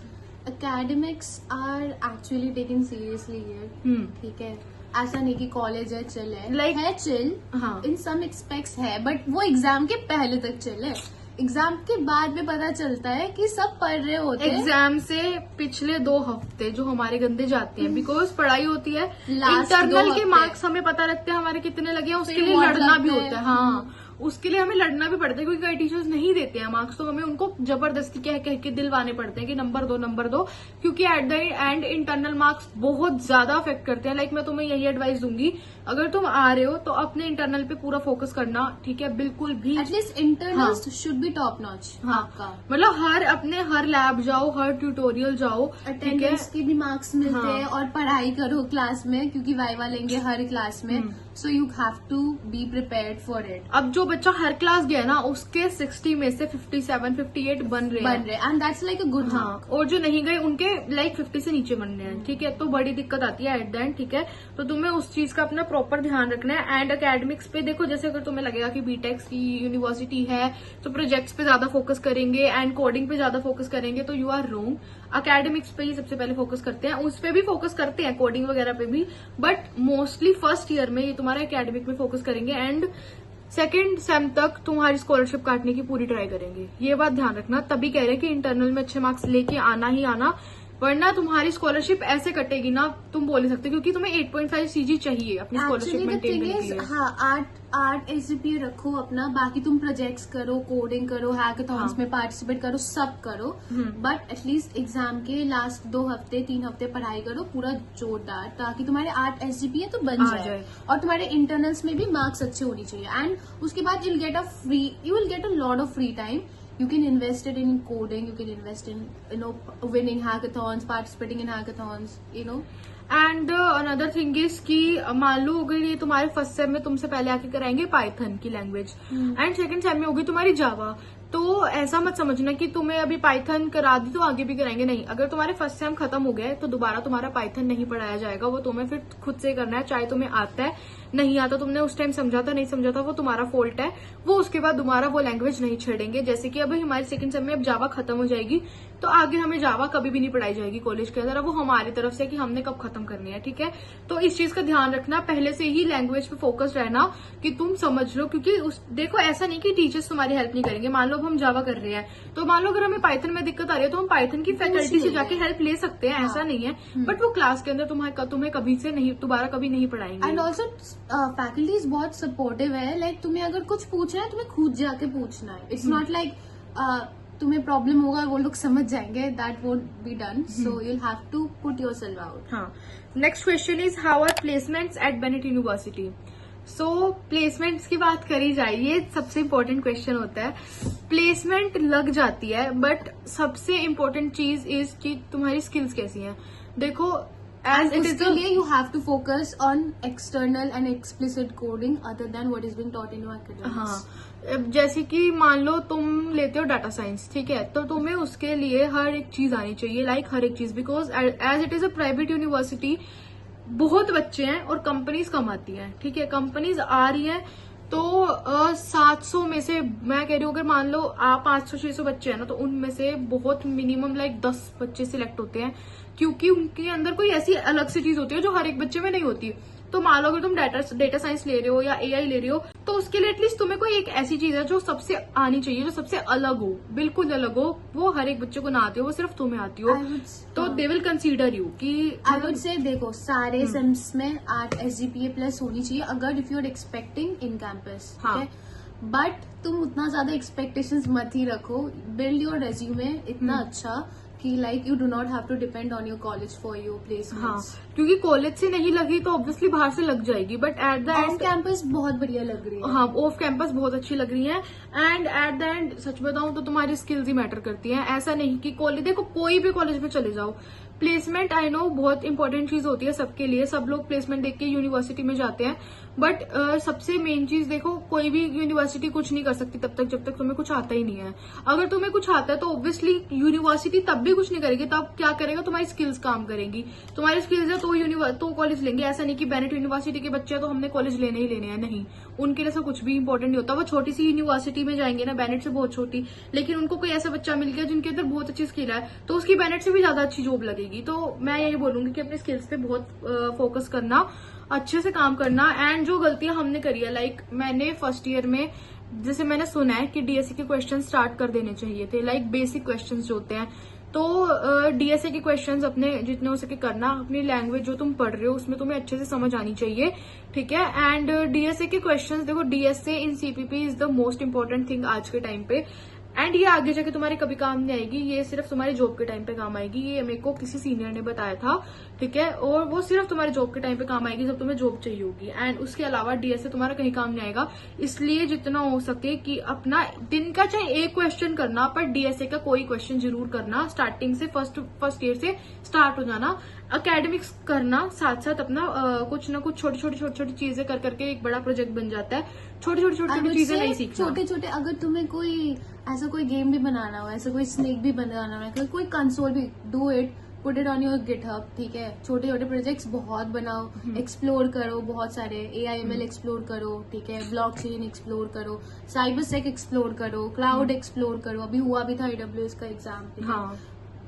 Academics are actually taken seriously here. ठीक है, ऐसा नहीं कि कॉलेज है चिल है, Like- है चिल, हाँ इन सम एक्सपेक्ट्स है, बट वो एग्जाम के पहले तक चिल है, एग्जाम के बाद में पता चलता है कि सब पढ़ रहे होते हैं। एग्जाम से पिछले 2 हफ्ते जो हमारे गंदे जाते हैं, बिकॉज पढ़ाई होती है, Last इंटरनल 2 के हफ्ते। मार्क्स हमें पता लगते हैं हमारे कितने लगे हैं, उसके फिर लिए बहुत लड़ना भी लगते होता है। हैं। हाँ उसके लिए हमें लड़ना भी पड़ता है, क्योंकि कई टीचर्स नहीं देते हैं मार्क्स, तो हमें उनको जबरदस्ती कह के दिलवाने पड़ते हैं कि नंबर दो, क्योंकि at the end internal marks बहुत ज्यादा अफेक्ट करते हैं। लाइक मैं तुम्हें यही एडवाइस दूंगी, अगर तुम आ रहे हो तो अपने इंटरनल पे पूरा फोकस करना, ठीक है, बिल्कुल भी at least internals should be top notch. हाँ आपका मतलब हर लैब जाओ, हर ट्यूटोरियल जाओ, ठीक है, अटेंडेंस के भी मार्क्स मिलते हाँ। हैं, और पढ़ाई करो क्लास में, क्योंकि वाइवा लेंगे हर क्लास में, so you have to be prepared for it. अब जो बच्चा हर क्लास गया ना उसके 60 में से 57, 58 बन रहे हैं, and that's like a good. हाँ, और जो नहीं गए उनके लाइक 50 से नीचे बन रहे हैं, ठीक है, तो बड़ी दिक्कत आती है एट द एंड। ठीक है, तो तुम्हें उस चीज का अपना प्रॉपर ध्यान रखना है। एंड एकेडमिक्स पे देखो, जैसे अगर तुम्हें लगेगा कि बीटेक की यूनिवर्सिटी है तो प्रोजेक्ट्स पे ज्यादा फोकस करेंगे एंड कोडिंग पे ज्यादा फोकस करेंगे, तो यू आर रॉन्ग। एकेडमिक्स पे ही सबसे पहले फोकस करते हैं, उस पे भी फोकस करते हैं, कोडिंग वगैरह पे भी, बट मोस्टली फर्स्ट ईयर में ये तुम्हारा एकेडमिक में फोकस करेंगे एंड सेकेंड सेम तक तुम्हारी स्कॉलरशिप काटने की पूरी ट्राई करेंगे। ये बात ध्यान रखना, तभी कह रहे हैं कि इंटरनल में अच्छे मार्क्स लेके आना ही आना, वरना तुम्हारी स्कॉलरशिप ऐसे कटेगी ना, तुम बोल नहीं सकते, क्योंकि तुम्हें 8.5 सीजी चाहिए अपनी स्कॉलरशिप मेंटेन करने के लिए। हाँ, आर्ट एसजीपीए रखो अपना, बाकी तुम प्रोजेक्ट्स करो, कोडिंग करो, हैकाथॉन्स में पार्टिसिपेट करो, सब करो, बट एटलीस्ट एग्जाम के लास्ट 2 हफ्ते 3 हफ्ते पढ़ाई करो पूरा जोरदार, ताकि तुम्हारे आर्ट एसजीपीए तो बन जाए और तुम्हारे इंटरनल्स में भी मार्क्स अच्छे होने चाहिए। एंड उसके बाद you will get a lot of free time. You can invest it in coding, you can invest in, winning hackathons, participating in hackathons, and another thing is कि मान लो अगर ये तुम्हारे फर्स्ट सेम में तुमसे पहले आके कराएंगे पाइथन की लैंग्वेज, एंड सेकंड सेम में होगी तुम्हारी जावा, तो ऐसा मत समझना कि तुम्हें अभी पाइथन करा दी तो आगे भी कराएंगे, नहीं। अगर तुम्हारे फर्स्ट सेम खत्म हो गया तो दोबारा तुम्हारा पाइथन नहीं पढ़ाया जाएगा, वो तुम्हें फिर खुद से करना है, चाहे तुम्हें आता है नहीं आता, तुमने उस टाइम समझा था नहीं समझा था, वो तुम्हारा फॉल्ट है, वो उसके बाद दोबारा वो लैंग्वेज नहीं छेड़ेंगे। जैसे कि अभी हमारे सेकंड सेम में अब जावा खत्म हो जाएगी, तो आगे हमें जावा कभी भी नहीं पढ़ाई जाएगी कॉलेज के अंदर, अब वो हमारी तरफ से कि हमने कब खत्म करनी है, ठीक है। तो इस चीज का ध्यान रखना, पहले से ही लैंग्वेज पे फोकस रहना कि तुम समझ लो, क्योंकि देखो ऐसा नहीं कि टीचर्स तुम्हारी हेल्प नहीं करेंगे। मान लो अब हम जावा कर रहे हैं, तो मान लो अगर हमें पाइथन में दिक्कत आ रही है तो हम पाइथन की फैकल्टी से जाके हेल्प ले सकते हैं, ऐसा नहीं है, बट वो क्लास के अंदर तुम्हें कभी से नहीं दोबारा कभी नहीं पढ़ाएंगे। एंड ऑल्सो फैकल्टीज बहुत सपोर्टिव है, लाइक तुम्हें अगर कुछ पूछना है तुम्हें खुद जाके पूछना है, इट्स नॉट लाइक तुम्हें प्रॉब्लम होगा वो लोग समझ जाएंगे, that won't be done, so you will have to put yourself out. हाँ, next question is how are placements at Bennett University. So placements की बात करी जाए, ये सबसे इम्पोर्टेंट क्वेश्चन होता है। प्लेसमेंट लग जाती है, बट सबसे इम्पोर्टेंट चीज इज कि तुम्हारी स्किल्स कैसी हैं। देखो as it is, you have to focus on external and explicit coding other than what is being taught in your academics. हाँ, जैसे कि मान लो तुम लेते हो डाटा साइंस, ठीक है, तो तुम्हें उसके लिए हर एक चीज आनी चाहिए, लाइक हर एक चीज, because as it is a private university, बहुत बच्चे हैं और कंपनीज कम आती हैं, ठीक है, कंपनीज आ रही हैं, तो 700 में से मैं कह रही हूँ, अगर मान लो आप 500-600 बच्चे हैं ना, तो उनमें से बहुत मिनिमम लाइक 10 बच्चे सिलेक्ट होते हैं, क्योंकि उनके अंदर कोई ऐसी अलग सी चीज होती है जो हर एक बच्चे में नहीं होती। तो मान लो अगर तुम डेटा साइंस ले रहे हो या एआई ले रहे हो, तो उसके लिए एटलीस्ट तुम्हें कोई एक ऐसी चीज है जो सबसे आनी चाहिए, जो सबसे अलग हो, बिल्कुल अलग हो, वो हर एक बच्चे को ना आती हो, वो सिर्फ तुम्हें आती हो, तो दे विल कंसीडर यू कि आई वुड से देखो सारे सेम्स में 8 SGPA प्लस होनी चाहिए अगर if you are expecting in campus, ठीक है, बट तुम उतना ज्यादा एक्सपेक्टेशंस मत ही रखो, बिल्ड योर रेज्यूमे इतना अच्छा कि like you do not have to depend on your college for your placements. हाँ, क्योंकि कॉलेज से नहीं लगी तो ऑब्वियसली बाहर से लग जाएगी, but at the end off campus बहुत बढ़िया लग रही है। हाँ, ऑफ कैंपस बहुत अच्छी लग रही है, and at the and such बताऊं तो तुम्हारी स्किल्स ही मैटर करती हैं। ऐसा नहीं कि कॉलेज, देखो कोई भी कॉलेज में चले जाओ, प्लेसमेंट आई नो बहुत इंपॉर्टेंट चीज होती है सबके लिए, सब लोग प्लेसमेंट देख के यूनिवर्सिटी में जाते हैं, बट सबसे मेन चीज देखो, कोई भी यूनिवर्सिटी कुछ नहीं कर सकती तब तक जब तक तुम्हें कुछ आता ही नहीं है। अगर तुम्हें कुछ आता है तो ऑब्वियसली यूनिवर्सिटी तब भी कुछ नहीं करेगी, तब क्या करेगा, तुम्हारी स्किल्स काम करेंगी, तुम्हारी स्किल्स है तो कॉलेज लेंगे। ऐसा नहीं कि बेनेट यूनिवर्सिटी के बच्चे हैं तो हमने कॉलेज लेने ही लेने हैं, नहीं, उनके लिए सब कुछ भी इंपॉर्टेंट नहीं होता। वो छोटी सी यूनिवर्सिटी में जाएंगे ना, बेनेट से बहुत छोटी, लेकिन उनको कोई ऐसा बच्चा मिल गया जिनके अंदर बहुत अच्छी स्किल है, तो उसकी बेनेट से भी ज्यादा अच्छी जॉब लगेगी। तो मैं यही बोलूंगी कि अपने स्किल्स पे बहुत फोकस करना, अच्छे से काम करना, एंड जो गलतियां हमने करी है, लाइक मैंने फर्स्ट ईयर में, जैसे मैंने सुना है कि डीएसए के क्वेश्चन स्टार्ट कर देने चाहिए थे, लाइक बेसिक क्वेश्चंस जो होते हैं, तो डीएसए के क्वेश्चंस अपने जितने हो सके करना, अपनी लैंग्वेज जो तुम पढ़ रहे हो उसमें तुम्हें अच्छे से समझ आनी चाहिए, ठीक है। एंड डीएसए के क्वेश्चंस, देखो DSA in CPP is the most important thing आज के टाइम पे, एंड ये आगे जाके तुम्हारे कभी काम नहीं आएगी, ये सिर्फ तुम्हारी जॉब के टाइम पे काम आएगी। ये मेरे को किसी सीनियर ने बताया था, ठीक है, और वो सिर्फ तुम्हारे जॉब के टाइम पे काम आएगी जब तुम्हें जॉब चाहिए होगी, एंड उसके अलावा डीएसए तुम्हारा कहीं काम नहीं आएगा। इसलिए जितना हो सके कि अपना दिन का चाहे एक क्वेश्चन करना, पर डीएसए का कोई क्वेश्चन जरूर करना, स्टार्टिंग से फर्स्ट ईयर से स्टार्ट हो जाना, एकेडमिक्स करना, साथ साथ अपना कुछ ना कुछ छोटी छोटी चीजें कर करके एक बड़ा प्रोजेक्ट बन जाता है। छोटी छोटी चीजें नहीं सीखना, छोटे अगर तुम्हें कोई ऐसा कोई गेम भी बनाना हो, ऐसा कोई स्नेक भी बनाना हो, कोई कंसोल भी, do it, put it on your GitHub, ठीक है। छोटे छोटे प्रोजेक्ट्स बहुत बनाओ, एक्सप्लोर करो, बहुत सारे AIML एक्सप्लोर करो, ठीक है, ब्लॉकचेन एक्सप्लोर करो, साइबर सेक एक्सप्लोर करो, क्लाउड एक्सप्लोर करो, अभी हुआ भी था AWS का एग्जाम, हाँ,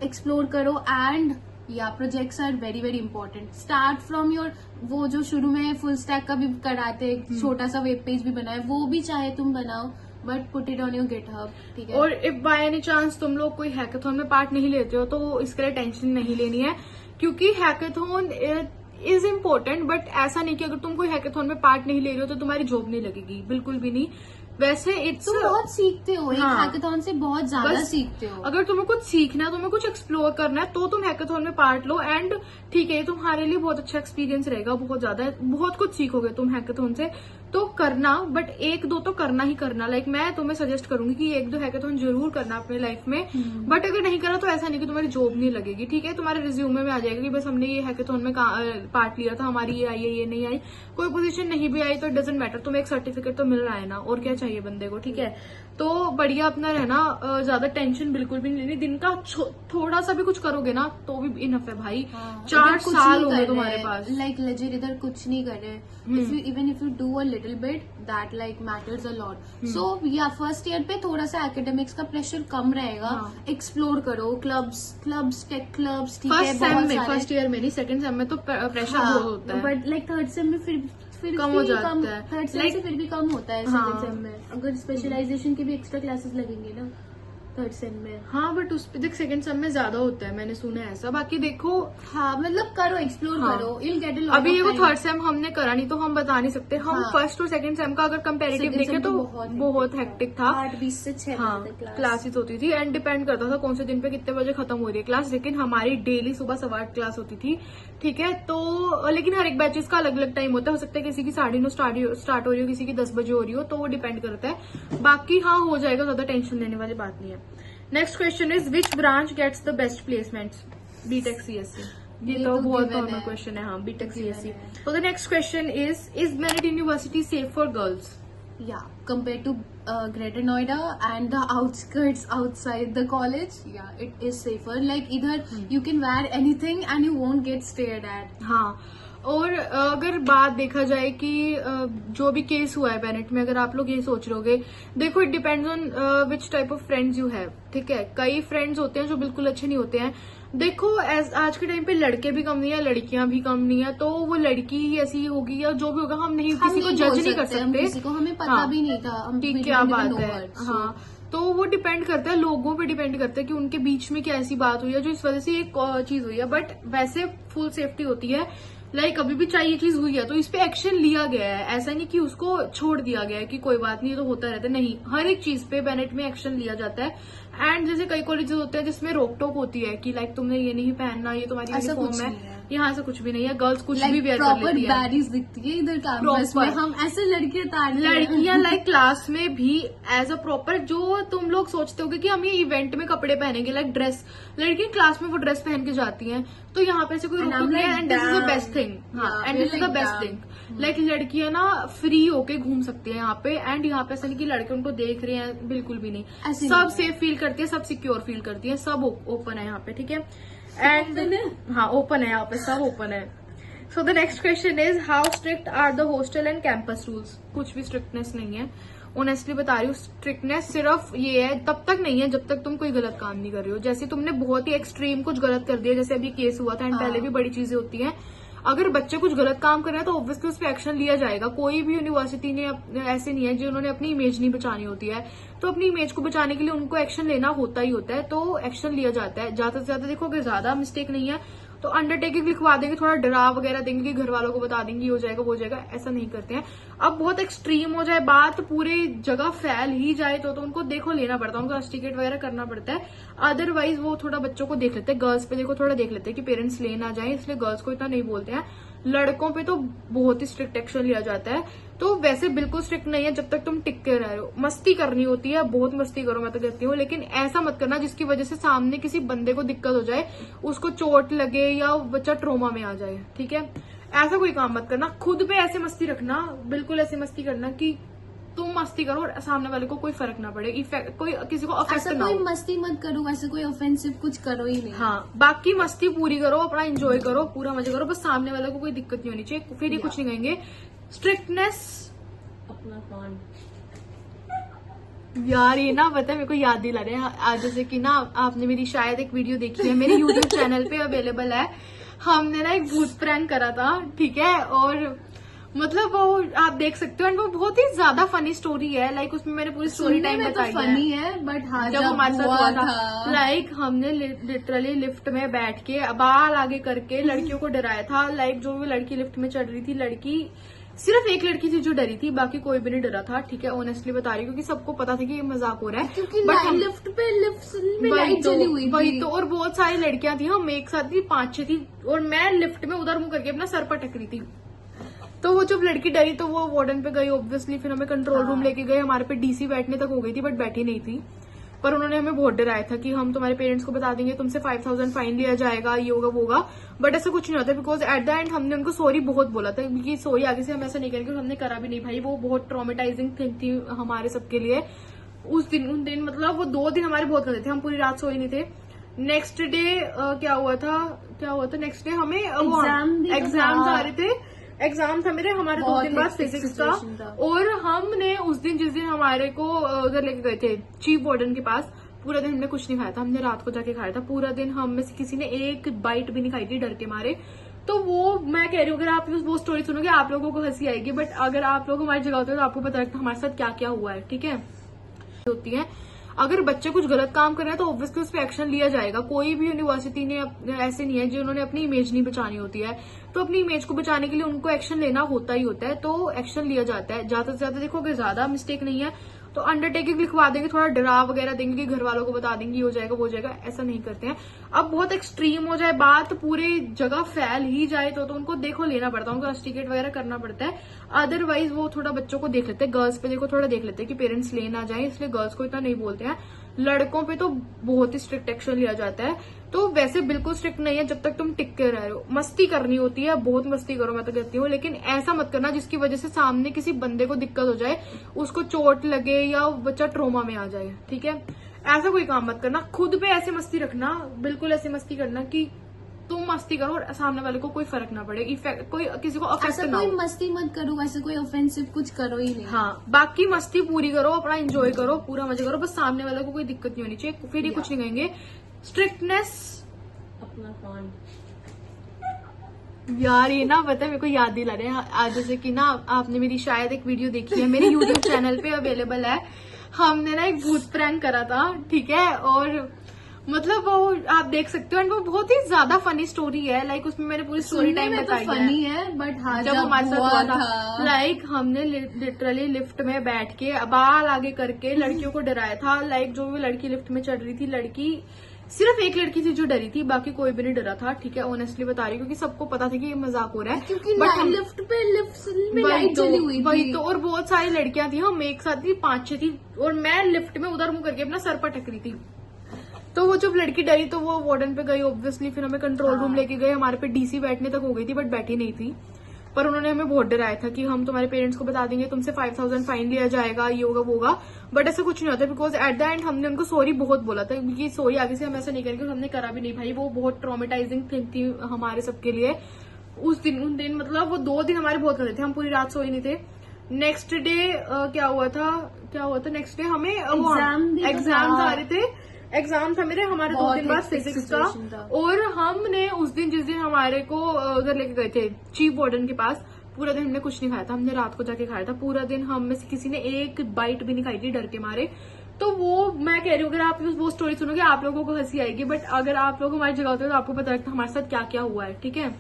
एक्सप्लोर करो। एंड या projects are very very important, start from your, वो जो शुरू में फुल स्टैक का भी कराते, छोटा सा वेब पेज भी बनाए, वो भी चाहे तुम बनाओ, but put it on your GitHub, ठीक है। और इफ बाय एनी चांस तुम लोग कोई हैकाथॉन में पार्ट नहीं लेते हो तो इसके लिए टेंशन नहीं लेनी है, क्योंकि हैकाथॉन इज इम्पोर्टेंट, बट ऐसा नहीं कि अगर तुम कोई हैकाथॉन में पार्ट नहीं ले रहे हो तो तुम्हारी जॉब नहीं लगेगी, बिल्कुल भी नहीं। वैसे तुम बहुत सीखते हो, हाँ, हैकाथॉन से बहुत ज्यादा सीखते हो। अगर तुम्हें कुछ सीखना है, तुम्हें कुछ एक्सप्लोर करना है तो तुम हैकाथॉन में पार्ट लो, एंड ठीक है, ये तुम्हारे लिए बहुत अच्छा एक्सपीरियंस रहेगा, बहुत ज्यादा, बहुत कुछ सीखोगे तुम हैकाथॉन से, तो करना, बट एक दो तो करना ही करना। लाइक मैं तुम्हें सजेस्ट करूंगी कि एक दो हैकाथॉन जरूर करना अपने लाइफ में, बट अगर नहीं करा तो ऐसा नहीं कि तुम्हारी जॉब नहीं लगेगी, ठीक है। तुम्हारे रिज्यूमे में आ जाएगा कि बस हमने ये हैकाथॉन में पार्ट लिया था, हमारी ये आई है, ये नहीं आई, कोई पोजीशन नहीं भी आई तो इट डजंट मैटर, तुम्हें एक सर्टिफिकेट तो मिल रहा है ना, और क्या चाहिए बंदे को, ठीक है। तो बढ़िया अपना रहना, ज्यादा टेंशन बिल्कुल भी नहीं लेनी, दिन का थोड़ा सा भी कुछ करोगे ना तो भी इनफ है भाई। 4 साल होंगे तुम्हारे पास, लाइक लेजिट इधर कुछ नहीं कर रहे, even if you do a little bit that like matters a lot. So या फर्स्ट ईयर पे थोड़ा सा एकेडमिक्स का प्रेशर कम रहेगा, एक्सप्लोर करो, क्लब्स टेक क्लब्स, ठीक है। फर्स्ट ईयर में नहीं, सेकंड सेम में तो प्रेशर बहुत होता है, बट लाइक थर्ड सेम में फिर कम हो जाता है, थर्ड सेम से फिर भी कम होता है सेकंड सेम में, अगर स्पेशलाइजेशन के भी एक्स्ट्रा क्लासेस लगेंगे ना थर्ड सेम में। हाँ, बट उस पे देख सेकंड सेम में ज्यादा होता है, मैंने सुना है ऐसा। बाकी देखो, हाँ मतलब करो, एक्सप्लोर करो, you'll get a lot अभी of ये वो time. थर्ड सेम हमने करा नहीं तो हम बता नहीं सकते। हम फर्स्ट और सेकंड सेम का अगर कंपैरेटिव Second देखें sem तो बहुत हेक्टिक था। 8-20 से 6 हाँ, बजे तक क्लासेस होती थी, एंड डिपेंड करता था कौन से दिन पे कितने बजे खत्म हो रही है क्लास, लेकिन हमारी डेली सुबह 8:15 क्लास होती थी, ठीक है। तो लेकिन हर एक बैचेस का अलग अलग टाइम होता है, हो सकता है किसी की 9:30 स्टार्ट हो रही हो, किसी की 10 बजे हो रही हो, तो वो डिपेंड करता है। बाकी हाँ, हो जाएगा, ज्यादा टेंशन लेने वाली बात नहीं है। Next question is which branch gets the best placements? BTech CSC. ये तो बहुत कॉमन क्वेश्चन है, हाँ, बीटेक सीएससी। तो the next question is merit university safe for girls? Yeah, compared to Greater Noida and the outskirts outside the college, yeah, it is safer. Like either you can wear anything and you won't get stared at. हाँ, और अगर बात देखा जाए कि जो भी case हुआ है बेनेट में, अगर आप लोग ये सोच रहे होगे, देखो it depends on which type of friends you have, ठीक है। कई फ्रेंड्स होते हैं जो बिल्कुल अच्छे नहीं होते हैं। देखो आज के टाइम पे लड़के भी कम नहीं है, लड़कियां भी कम नहीं है, तो वो लड़की ही ऐसी होगी या जो भी होगा, हम किसी को जज नहीं कर सकते, किसी को हमें पता भी नहीं था, ठीक, क्या बात है। हाँ, तो वो डिपेंड करता है, लोगों पे डिपेंड करता है कि उनके बीच में क्या ऐसी बात हुई है जो इस वजह से एक चीज हुई है। बट वैसे फुल सेफ्टी होती है, लाइक अभी भी चाहिए चीज हुई है तो इस पे एक्शन लिया गया है, ऐसा नहीं कि उसको छोड़ दिया गया है कि कोई बात नहीं, तो होता रहता है, नहीं, हर एक चीज पे बेनेट में एक्शन लिया जाता है। एंड जैसे कई कॉलेजेस होते हैं जिसमें रोक टोक होती है कि लाइक तुमने ये नहीं पहनना, ये तुम्हारी यूनिफॉर्म है, यहाँ से कुछ भी नहीं है, गर्ल्स कुछ भी वेयर कर लेती है, बैडीज दिखती है इधर कैंपस में, हम ऐसे लड़कियां लाइक क्लास में भी एज अ प्रॉपर, जो तुम लोग सोचते होगे कि हम ये इवेंट में कपड़े पहनेंगे, लाइक ड्रेस, लड़की क्लास में वो ड्रेस पहन के जाती हैं, तो यहाँ पे से कोई रोक नहीं है, and this is the best thing. हाँ, and this is the best thing, like लड़कियां ना फ्री होके घूम सकती है यहाँ पे, एंड यहाँ पे ऐसा नहीं कि लड़के उनको देख रहे हैं, बिल्कुल भी नहीं, सब सेफ फील करती है, सब सिक्योर फील करती है, सब ओपन है यहाँ पे, ठीक है। एंड हाँ, ओपन है यहाँ पे, सब ओपन है। So the next question is how strict are the hostel and campus rules? कुछ भी स्ट्रिक्टनेस नहीं है, ऑनेस्टली बता रही हूँ। स्ट्रिक्टनेस सिर्फ ये है, तब तक नहीं है जब तक तुम कोई गलत काम नहीं कर रहे हो। जैसे तुमने बहुत ही एक्सट्रीम कुछ गलत कर दिया, जैसे अभी केस हुआ था, एंड पहले भी बड़ी चीजें होती हैं, अगर बच्चे कुछ गलत काम कर रहे हैं तो ऑब्वियसली उस पर एक्शन लिया जाएगा। कोई भी यूनिवर्सिटी ने ऐसे नहीं है जिन्होंने अपनी इमेज नहीं बचानी होती है, तो अपनी इमेज को बचाने के लिए उनको एक्शन लेना होता ही होता है, तो एक्शन लिया जाता है। ज्यादा से ज्यादा देखो, अगर ज्यादा मिस्टेक नहीं है तो अंडरटेकिंग लिखवा देंगे, थोड़ा डरा वगैरह देंगे कि घर वालों को बता देंगे, हो जाएगा वो हो जाएगा, ऐसा नहीं करते हैं। अब बहुत एक्सट्रीम हो जाए बात, पूरे जगह फैल ही जाए तो उनको देखो लेना पड़ता है, उनको रस्टिकेट वगैरह करना पड़ता है, अदरवाइज वो थोड़ा बच्चों को देख लेते हैं। गर्ल्स पे देखो थोड़ा देख लेते हैं कि पेरेंट्स ले ना जाए, इसलिए गर्ल्स को इतना नहीं बोलते हैं। लड़कों पे तो बहुत ही स्ट्रिक्ट एक्शन लिया जाता है। तो वैसे बिल्कुल स्ट्रिक्ट नहीं है जब तक तुम टिक के रह रहे हो। मस्ती करनी होती है, बहुत मस्ती करो, मैं तो कहती हूँ, लेकिन ऐसा मत करना जिसकी वजह से सामने किसी बंदे को दिक्कत हो जाए, उसको चोट लगे या बच्चा ट्रोमा में आ जाए, ठीक है। ऐसा कोई काम मत करना। खुद पे ऐसे मस्ती रखना, बिल्कुल ऐसे मस्ती करना कि तुम मस्ती करो और सामने वाले को कोई फर्क ना पड़े, इफेक्ट कोई किसी को अफेक्ट ना हो। कोई मस्ती मत करो, ऐसे कोई ऑफेंसिव कुछ करो ही नहीं। हाँ, बाकी मस्ती पूरी करो, अपना एंजॉय करो, पूरा मजा करो, बस सामने वाले को कोई दिक्कत नहीं होनी चाहिए, फिर ये कुछ नहीं कहेंगे। स्ट्रिक्टनेस अपना कौन यार, ये ना पता है मेरे को याद दिला रहे हैं आज, जैसे कि ना आपने मेरी शायद एक वीडियो देखी है, मेरे यूट्यूब चैनल पे अवेलेबल है। हमने ना एक भूत प्रैंक करा था, ठीक है, और मतलब वो आप देख सकते हो, एंड वो बहुत ही ज्यादा फनी स्टोरी है। लाइक उसमें मैंने पूरी स्टोरी टाइम बताई है। फनी है बट हाँ जब हमारे साथ हुआ था, लाइक हमने लिटरली लिफ्ट में बैठ के बाल आगे करके लड़कियों को डराया था। लाइक जो भी लड़की लिफ्ट में चढ़ रही थी, लड़की सिर्फ एक लड़की थी जो डरी थी, बाकी कोई भी नहीं डरा था। ठीक है, ऑनेस्टली बता रही हूँ, क्योंकि सबको पता था कि ये मजाक हो रहा है। क्योंकि लिफ्ट में वही लाइट जली हुई थी। वही तो, और बहुत सारी लड़कियां थी, हम एक साथ थी, 5-6 थी, और मैं लिफ्ट में उधर मुंह करके अपना सर पटक रही थी। तो वो जब लड़की डरी तो वो वार्डन पे गई ऑब्वियसली, फिर हमें कंट्रोल रूम लेके गए। हमारे पे डीसी बैठने तक हो गई थी, बट बैठी नहीं थी। पर उन्होंने हमें बहुत डराया था कि हम तुम्हारे पेरेंट्स को बता देंगे, तुमसे 5000 फाइन लिया जाएगा, ये होगा वो होगा। बट ऐसा कुछ नहीं होता, बिकॉज एट द एंड हमने उनको सॉरी बहुत बोला था कि सॉरी आगे से हम ऐसा नहीं करेंगे, हमने करा भी नहीं। भाई वो बहुत ट्रॉमेटाइजिंग थिंग थी हमारे सबके लिए। उन दिन मतलब वो 2 दिन हमारे बहुत गंदे थे, हम पूरी रात सोए नहीं थे। नेक्स्ट डे क्या हुआ था नेक्स्ट डे हमें एग्जाम आ रहे थे। एग्जाम था हमारे 2 दिन बाद फिजिक्स का। और हमने उस दिन जिस दिन हमारे को उधर लेके गए थे चीफ वार्डन के पास, पूरा दिन हमने कुछ नहीं खाया था, हमने रात को जाके खाया था। पूरा दिन हम में से किसी ने एक बाइट भी नहीं खाई थी डर के मारे। तो वो मैं कह रही हूँ, अगर आप वो स्टोरी सुनोगे आप लोगों को हंसी आएगी, बट अगर आप लोग हमारी जगह होते हो तो आपको पता लगता है हमारे साथ क्या क्या हुआ है। ठीक है, होती है अगर बच्चे कुछ गलत काम कर रहे हैं तो ऑब्वियसली उस पर एक्शन लिया जाएगा। कोई भी यूनिवर्सिटी ने ऐसे नहीं है जिन्होंने अपनी इमेज नहीं बचानी होती है, तो अपनी इमेज को बचाने के लिए उनको एक्शन लेना होता ही होता है, तो एक्शन लिया जाता है। ज्यादा से ज्यादा देखो, अगर ज्यादा मिस्टेक नहीं है तो अंडरटेकिंग लिखवा देंगे, थोड़ा डरा वगैरह देंगे कि घर वालों को बता देंगे ये हो जाएगा वो हो जाएगा। ऐसा नहीं करते हैं। अब बहुत एक्सट्रीम हो जाए बात, पूरे जगह फैल ही जाए तो उनको देखो लेना पड़ता है, उनको रस्टिकेट वगैरह करना पड़ता है। अदरवाइज वो थोड़ा बच्चों को देख लेते हैं, गर्ल्स पे देखो थोड़ा देख लेते हैं कि पेरेंट्स ले ना जाए, इसलिए गर्ल्स को इतना नहीं बोलते हैं। लड़कों पे तो बहुत ही स्ट्रिक्ट एक्शन लिया जाता है। तो वैसे बिल्कुल स्ट्रिक्ट नहीं है जब तक तुम टिक के रह रहे हो। मस्ती करनी होती है, बहुत मस्ती करो, मैं तो कहती हूँ, लेकिन ऐसा मत करना जिसकी वजह से सामने किसी बंदे को दिक्कत हो जाए, उसको चोट लगे या बच्चा ट्रोमा में आ जाए। ठीक है, ऐसा कोई काम मत करना। खुद पे ऐसे मस्ती रखना, बिल्कुल ऐसे मस्ती करना कि तुम मस्ती करो और सामने वाले को कोई फर्क ना पड़े, इफेक्ट कोई किसी को अफेक्ट ना हो। कोई मस्ती मत करो, वैसे कोई ऑफेंसिव कुछ करो ही नहीं। हाँ, बाकी मस्ती पूरी करो, अपना एंजॉय करो, पूरा मजा करो, बस सामने वाले को कोई दिक्कत नहीं होनी चाहिए, फिर ये कुछ नहीं कहेंगे। स्ट्रिक्टनेस अपना कौन यार, ये ना पता है मेरे को याद दिला रहे हैं आज, जैसे कि ना आपने मेरी शायद एक वीडियो देखी है, मेरे यूट्यूब चैनल पे अवेलेबल है। हमने ना एक भूत प्रैंक करा था, ठीक है, और मतलब वो आप देख सकते हो, एंड वो बहुत ही ज्यादा फनी स्टोरी है। लाइक उसमें मैंने पूरी स्टोरी टाइम बताई है। फनी है बट हाँ, जब हमारे साथ हुआ था, लाइक हमने लिटरली लिफ्ट में बैठ के बाल आगे करके लड़कियों को डराया था। लाइक जो भी लड़की लिफ्ट में चढ़ रही थी, लड़की सिर्फ एक लड़की थी जो डरी थी, बाकी कोई भी नहीं डरा था। ठीक है, ऑनेस्टली बता रही हूँ, क्योंकि सबको पता था कि ये मजाक हो रहा है। क्योंकि लिफ्ट में लाइट जली हुई थी। वही तो, और बहुत सारी लड़कियां थी, हम एक साथ थी, 5-6 थी, और मैं लिफ्ट में उधर मुंह करके अपना सर पटक रही थी। तो वो जब लड़की डरी तो वो वार्डन पे गई ऑब्वियसली, फिर हमें कंट्रोल रूम लेके गए। हमारे पे डीसी बैठने तक हो गई थी, बट बैठी नहीं थी। पर उन्होंने हमें बहुत डराया था कि हम तुम्हारे पेरेंट्स को बता देंगे, तुमसे 5000 फाइन लिया जाएगा, ये होगा वो होगा। बट ऐसा कुछ नहीं होता, बिकॉज एट द एंड हमने उनको सॉरी बहुत बोला था कि सॉरी आगे से हम ऐसा नहीं करेंगे, हमने करा भी नहीं। भाई वो बहुत ट्रॉमेटाइजिंग थिंग थी हमारे सबके लिए। उन दिन मतलब वो 2 दिन हमारे बहुत गंदे थे, हम पूरी रात सोए नहीं थे। नेक्स्ट डे क्या हुआ था नेक्स्ट डे हमें एग्जाम आ रहे थे। एग्जाम था हमारे 2 दिन बाद फिजिक्स का। और हमने उस दिन जिस दिन हमारे को उधर लेके गए थे चीफ वार्डन के पास, पूरा दिन हमने कुछ नहीं खाया था, हमने रात को जाके खाया था। पूरा दिन हम में से किसी ने एक बाइट भी नहीं खाई थी डर के मारे। तो वो मैं कह रही हूँ, अगर आप वो स्टोरी सुनोगे आप लोगों को हंसी आएगी, बट अगर आप लोग हमारी जगह होते हो तो आपको पता लगता है हमारे साथ क्या क्या हुआ है। ठीक है,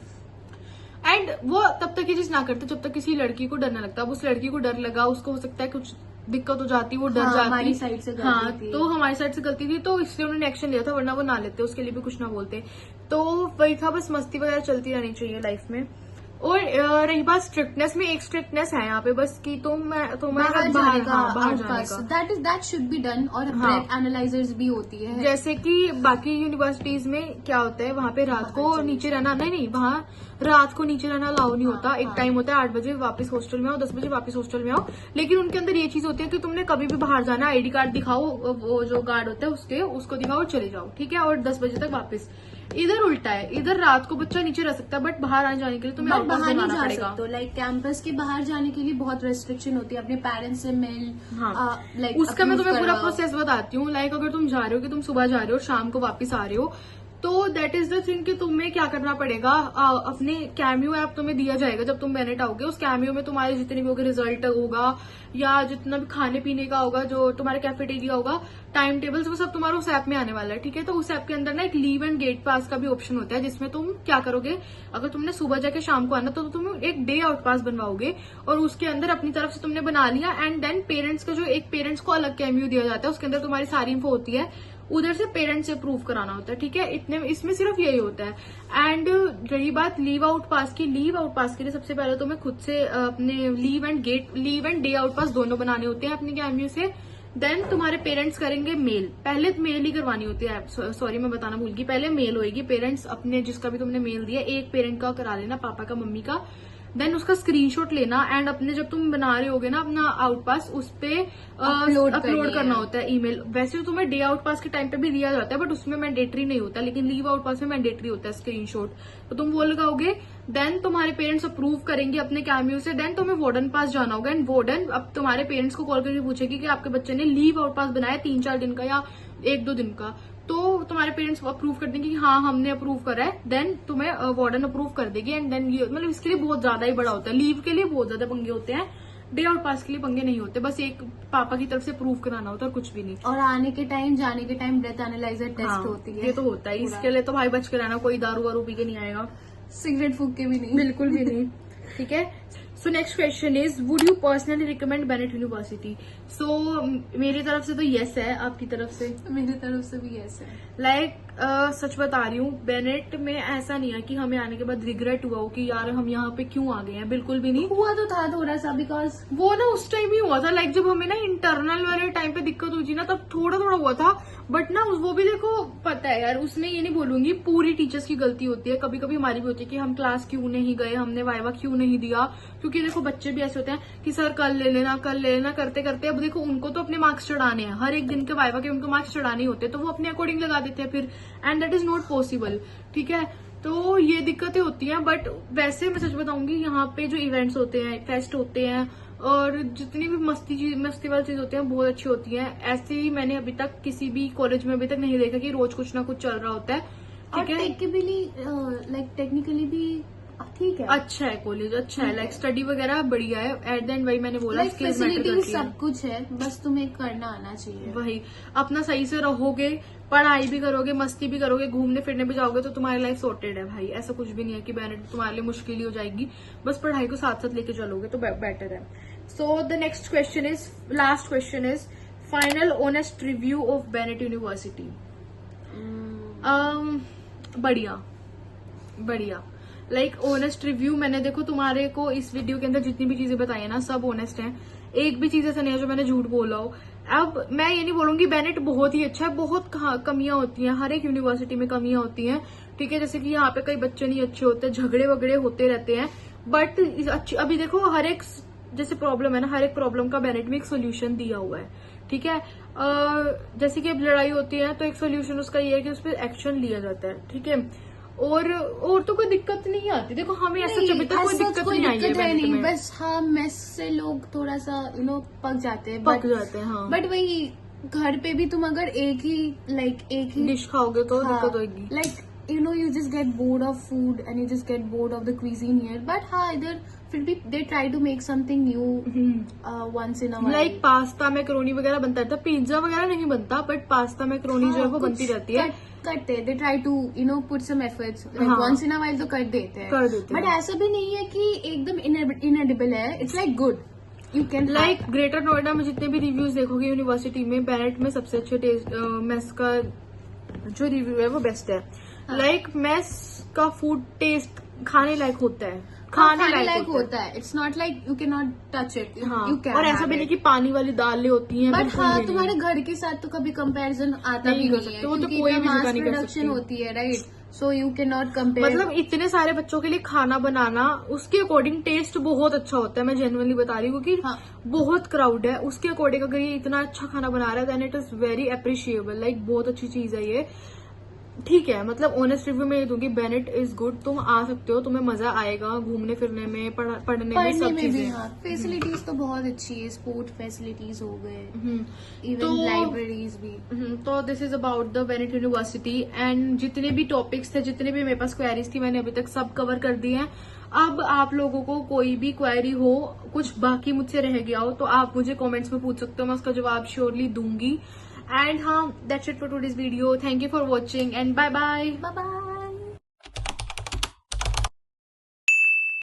एंड वो तब तक ये चीज ना करते जब तक किसी लड़की को डर ना लगता। अब उस लड़की को डर लगा, उसको हो सकता है कुछ दिक्कत हो जाती, वो डर जाती, हमारी साइड से गलती थी। तो हमारी साइड से गलती थी, तो इसलिए उन्होंने एक्शन लिया था, वरना वो ना लेते, उसके लिए भी कुछ ना बोलते। तो वही था, बस मस्ती वगैरह चलती रहनी चाहिए लाइफ में। और रही बात स्ट्रिक्टनेस में, एक स्ट्रिक्टनेस है यहाँ पे बस कि बाहर जाने का दैट शुड बी डन। और ब्रेथ एनालाइजर्स भी होती है, जैसे कि बाकी यूनिवर्सिटीज में क्या होता है, वहाँ पे रात को नीचे रहना नहीं, वहाँ रात को नीचे रहना अलाउ नहीं होता। एक टाइम होता है 8 बजे वापस हॉस्टल में आओ, 10 बजे वापस हॉस्टल में आओ। लेकिन उनके अंदर ये चीज होती है कि तुमने कभी भी बाहर जाना, आईडी कार्ड दिखाओ, वो जो गार्ड होता है उसको दिखाओ और चले जाओ। ठीक है, और 10 बजे तक वापस। इधर उल्टा है, इधर रात को बच्चा नीचे रह सकता है, बट बाहर आने जाने के लिए तुम्हें बाहर नहीं जा सकते। तो लाइक कैंपस के बाहर जाने के लिए बहुत रेस्ट्रिक्शन होती है, अपने पेरेंट्स से मिल। लाइक उसका मैं तुम्हें पूरा प्रोसेस बताती हूँ। लाइक अगर तुम जा रहे हो कि तुम सुबह जा रहे हो, शाम को वापस आ रहे हो, तो दैट इज द थिंग कि तुम्हें क्या करना पड़ेगा, अपने कैमियो ऐप तुम्हें दिया जाएगा जब तुम बेनेट आओगे। उस कैमियो में तुम्हारे जितने भी होगा रिजल्ट होगा या जितना भी खाने पीने का होगा, जो तुम्हारे कैफेटेरिया होगा, टाइम टेबल्स, वो सब तुम्हारा उस ऐप में आने वाला है। ठीक है, तो उस ऐप के अंदर ना एक लीव एंड गेट पास का भी ऑप्शन होता है, जिसमें तुम क्या करोगे, अगर तुमने सुबह जाके शाम को आना तो तुम एक डे आउट पास बनवाओगे और उसके अंदर अपनी तरफ से तुमने बना लिया। एंड देन पेरेंट्स का जो एक पेरेंट्स को अलग कैमियो दिया जाता है, उसके अंदर तुम्हारी सारी इन्फो होती है, उधर से पेरेंट्स से प्रूव कराना होता है। ठीक है, इतने इसमें सिर्फ यही होता है। एंड रही बात लीव आउट पास की, लीव आउट पास के लिए सबसे पहले तुम्हें खुद से अपने लीव एंड डे आउट पास दोनों बनाने होते हैं अपने कैमियो से। देन तुम्हारे पेरेंट्स करेंगे मेल, पहले मेल ही करवानी होती है, सॉरी मैं बताना भूल गई, पहले मेल होगी। पेरेंट्स अपने जिसका भी तुमने मेल दिया, एक पेरेंट का करा लेना, पापा का, मम्मी का। देन उसका स्क्रीनशॉट लेना एंड अपने जब तुम बना रहे होगे ना अपना आउट पास, उस पे अपलोड करना होता है ईमेल। वैसे तो तुम्हें डे आउट पास के टाइम पे भी दिया जाता है, बट उसमें मैंडेटरी नहीं होता, लेकिन लीव आउट पास में मैंडेटरी होता है स्क्रीनशॉट। तो तुम वो लगाओगे, देन तुम्हारे पेरेंट्स अप्रूव करेंगे अपने कैमियो से। देन तुम्हें वार्डन पास जाना होगा एंड वार्डन अब तुम्हारे पेरेंट्स को कॉल करके पूछेगी कि आपके बच्चे ने लीव आउट पास बनाया 3-4 दिन का या 1-2 दिन का, तो तुम्हारे पेरेंट्स अप्रूव कर देंगे कि हाँ हमने अप्रूव करा है। देन तुम्हें वार्डन अप्रूव कर देगी एंड देन ये मतलब इसके लिए बहुत ज्यादा ही बड़ा होता है, लीव के लिए बहुत ज्यादा पंगे होते हैं, डे आउट पास के लिए पंगे नहीं होते, बस एक पापा की तरफ से प्रूव कराना होता है और कुछ भी नहीं। और आने के टाइम जाने के टाइम ब्रेथ एनालाइजर टेस्ट होती है, ये तो होता है, इसके लिए तो भाई बच के रहना, कोई दारू वारू पी के नहीं आएगा, सिगरेट फूक के भी नहीं, बिल्कुल भी नहीं। ठीक है, so next question is would you personally recommend Bennett University. So मेरी तरफ से तो येस है, आपकी तरफ से? मेरी तरफ से भी येस है। लाइक सच बता रही हूँ, बेनेट में ऐसा नहीं है कि हमें आने के बाद रिग्रेट हुआ हो कि यार हम यहाँ पे क्यों आ गए हैं, बिल्कुल भी नहीं हुआ। तो था थोड़ा सा, बिकॉज वो ना उस टाइम ही हुआ था, लाइक जब हमें ना इंटरनल वाले टाइम पे दिक्कत हुई थी ना, तब थोड़ा थोड़ा हुआ था। बट ना वो भी देखो, पता है यार, उसमें ये नहीं बोलूंगी पूरी टीचर्स की गलती होती है, कभी कभी हमारी भी होती है कि हम क्लास क्यों नहीं गए, हमने वाइवा क्यों नहीं दिया, क्योंकि देखो बच्चे भी ऐसे होते हैं कि सर कल ले लेना करते करते, अब देखो उनको तो अपने मार्क्स चढ़ाने हैं, हर एक दिन के वाइवा के उनको मार्क्स चढ़ाने होते हैं, तो वो अपने अकॉर्डिंग लगा देते हैं फिर, and that is not possible. ठीक है, तो ये दिक्कतें होती हैं। बट वैसे मैं सच बताऊंगी, यहाँ पे जो इवेंट्स होते हैं, फेस्ट होते हैं और जितनी भी मस्ती वाली चीज होती है बहुत अच्छी होती है। ऐसे ही मैंने अभी तक किसी भी कॉलेज में अभी तक नहीं देखा कि रोज कुछ ना कुछ चल रहा होता है। ठीक है, टेक्निकली भी ठीक है, अच्छा है कॉलेज, अच्छा है, लाइक स्टडी वगैरह बढ़िया है। एट द एंड वही मैंने बोला, फैसिलिटीज सब कुछ है, बस तुम्हें करना आना चाहिए। वही अपना सही से रहोगे, पढ़ाई भी करोगे, मस्ती भी करोगे, घूमने फिरने भी जाओगे, तो तुम्हारी लाइफ सॉर्टेड है भाई। ऐसा कुछ भी नहीं है कि बेनेट तुम्हारे लिए मुश्किल ही हो जाएगी, बस पढ़ाई को साथ साथ लेके चलोगे तो बेटर है। So the next question is, last question is, final honest review of Bennett university. बढ़िया लाइक ऑनेस्ट रिव्यू। मैंने देखो तुम्हारे को इस वीडियो के अंदर जितनी भी चीजें बताई है ना, सब ऑनेस्ट हैं, एक भी चीज ऐसा नहीं है जो मैंने झूठ बोला हो। अब मैं ये नहीं बोलूंगी बेनेट बहुत ही अच्छा है, बहुत कमियां होती हैं, हर एक यूनिवर्सिटी में कमियां होती हैं। ठीक है, जैसे कि यहाँ पे कई बच्चे नहीं अच्छे होते, झगड़े वगड़े होते रहते हैं, बट अभी देखो हर एक जैसे प्रॉब्लम है ना, हर एक प्रॉब्लम का बेनेट में एक सोल्यूशन दिया हुआ है। ठीक है, जैसे कि अब लड़ाई होती है तो एक सोल्यूशन उसका ये है कि उस पर एक्शन लिया जाता है। ठीक है, और तो कोई दिक्कत नहीं आती, देखो हमें ऐसा अभी तक कोई दिक्कत नहीं आई है बेनेट में। बस हाँ, मेस से लोग थोड़ा सा पक जाते हैं, हाँ। बट वही घर पे भी तुम अगर एक ही डिश खाओगे तो दिक्कत होगी, like you just get bored of food and you just get bored of the cuisine here, but हाँ इधर फिर भी they try to make something new once in a while, like pasta macaroni वगैरह बनता रहता है, पिज्जा वगैरह नहीं बनता, बट पास्ता मैकरोनी जो है वो बनती रहती है, करते हैं, they try to put some efforts, like once in a while तो कर देते हैं, बट ऐसा भी नहीं है कि एकदम inedible है, it's like good, you can like greater Noida में जितने भी रिव्यूज देखोगे यूनिवर्सिटी में, बेनेट में सबसे अच्छे टेस्ट मेस का जो रिव्यू है वो बेस्ट है। लाइक मेस का फूड टेस्ट खाने लायक होता है, खाने लायक होता है, it's not like you can not touch it, you can, और ऐसा भी नहीं कि पानी वाली दालें होती हैं, बट हाँ तुम्हारे घर के साथ तो कभी कंपैरिजन आता भी नहीं है, वो तो कोई भी जगह नहीं कर सकती होती है, right, so you can not compare. मतलब इतने सारे बच्चों के लिए खाना बनाना, उसके अकॉर्डिंग टेस्ट बहुत अच्छा होता है, मैं जेन्युइनली बता रही हूँ, क्योंकि बहुत क्राउड है, उसके अकॉर्डिंग अगर ये इतना अच्छा खाना बना रहा है then it is very appreciable, like बहुत अच्छी चीज है ये। ठीक है, मतलब ऑनेस्ट रिव्यू में ये दूंगी, बेनेट इज गुड, तुम आ सकते हो, तुम्हें मजा आएगा घूमने फिरने में, पढ़ने में, सब में भी चीजें। हाँ, फैसिलिटीज तो बहुत अच्छी है, स्पोर्ट फैसिलिटीज हो गए, इवन तो लाइब्रेरीज भी। तो this is about the Bennett university and जितने भी टॉपिक्स थे, जितने भी मेरे पास क्वेरीज थी, मैंने अभी तक सब कवर कर दी हैं। अब आप लोगों को कोई भी क्वेरी हो, कुछ बाकी मुझसे रह गया हो, तो आप मुझे कमेंट्स में पूछ सकते हो, मैं उसका जवाब श्योरली दूंगी। एंड हाँ, that's it for today's video. Thank you for watching and bye bye. Bye bye.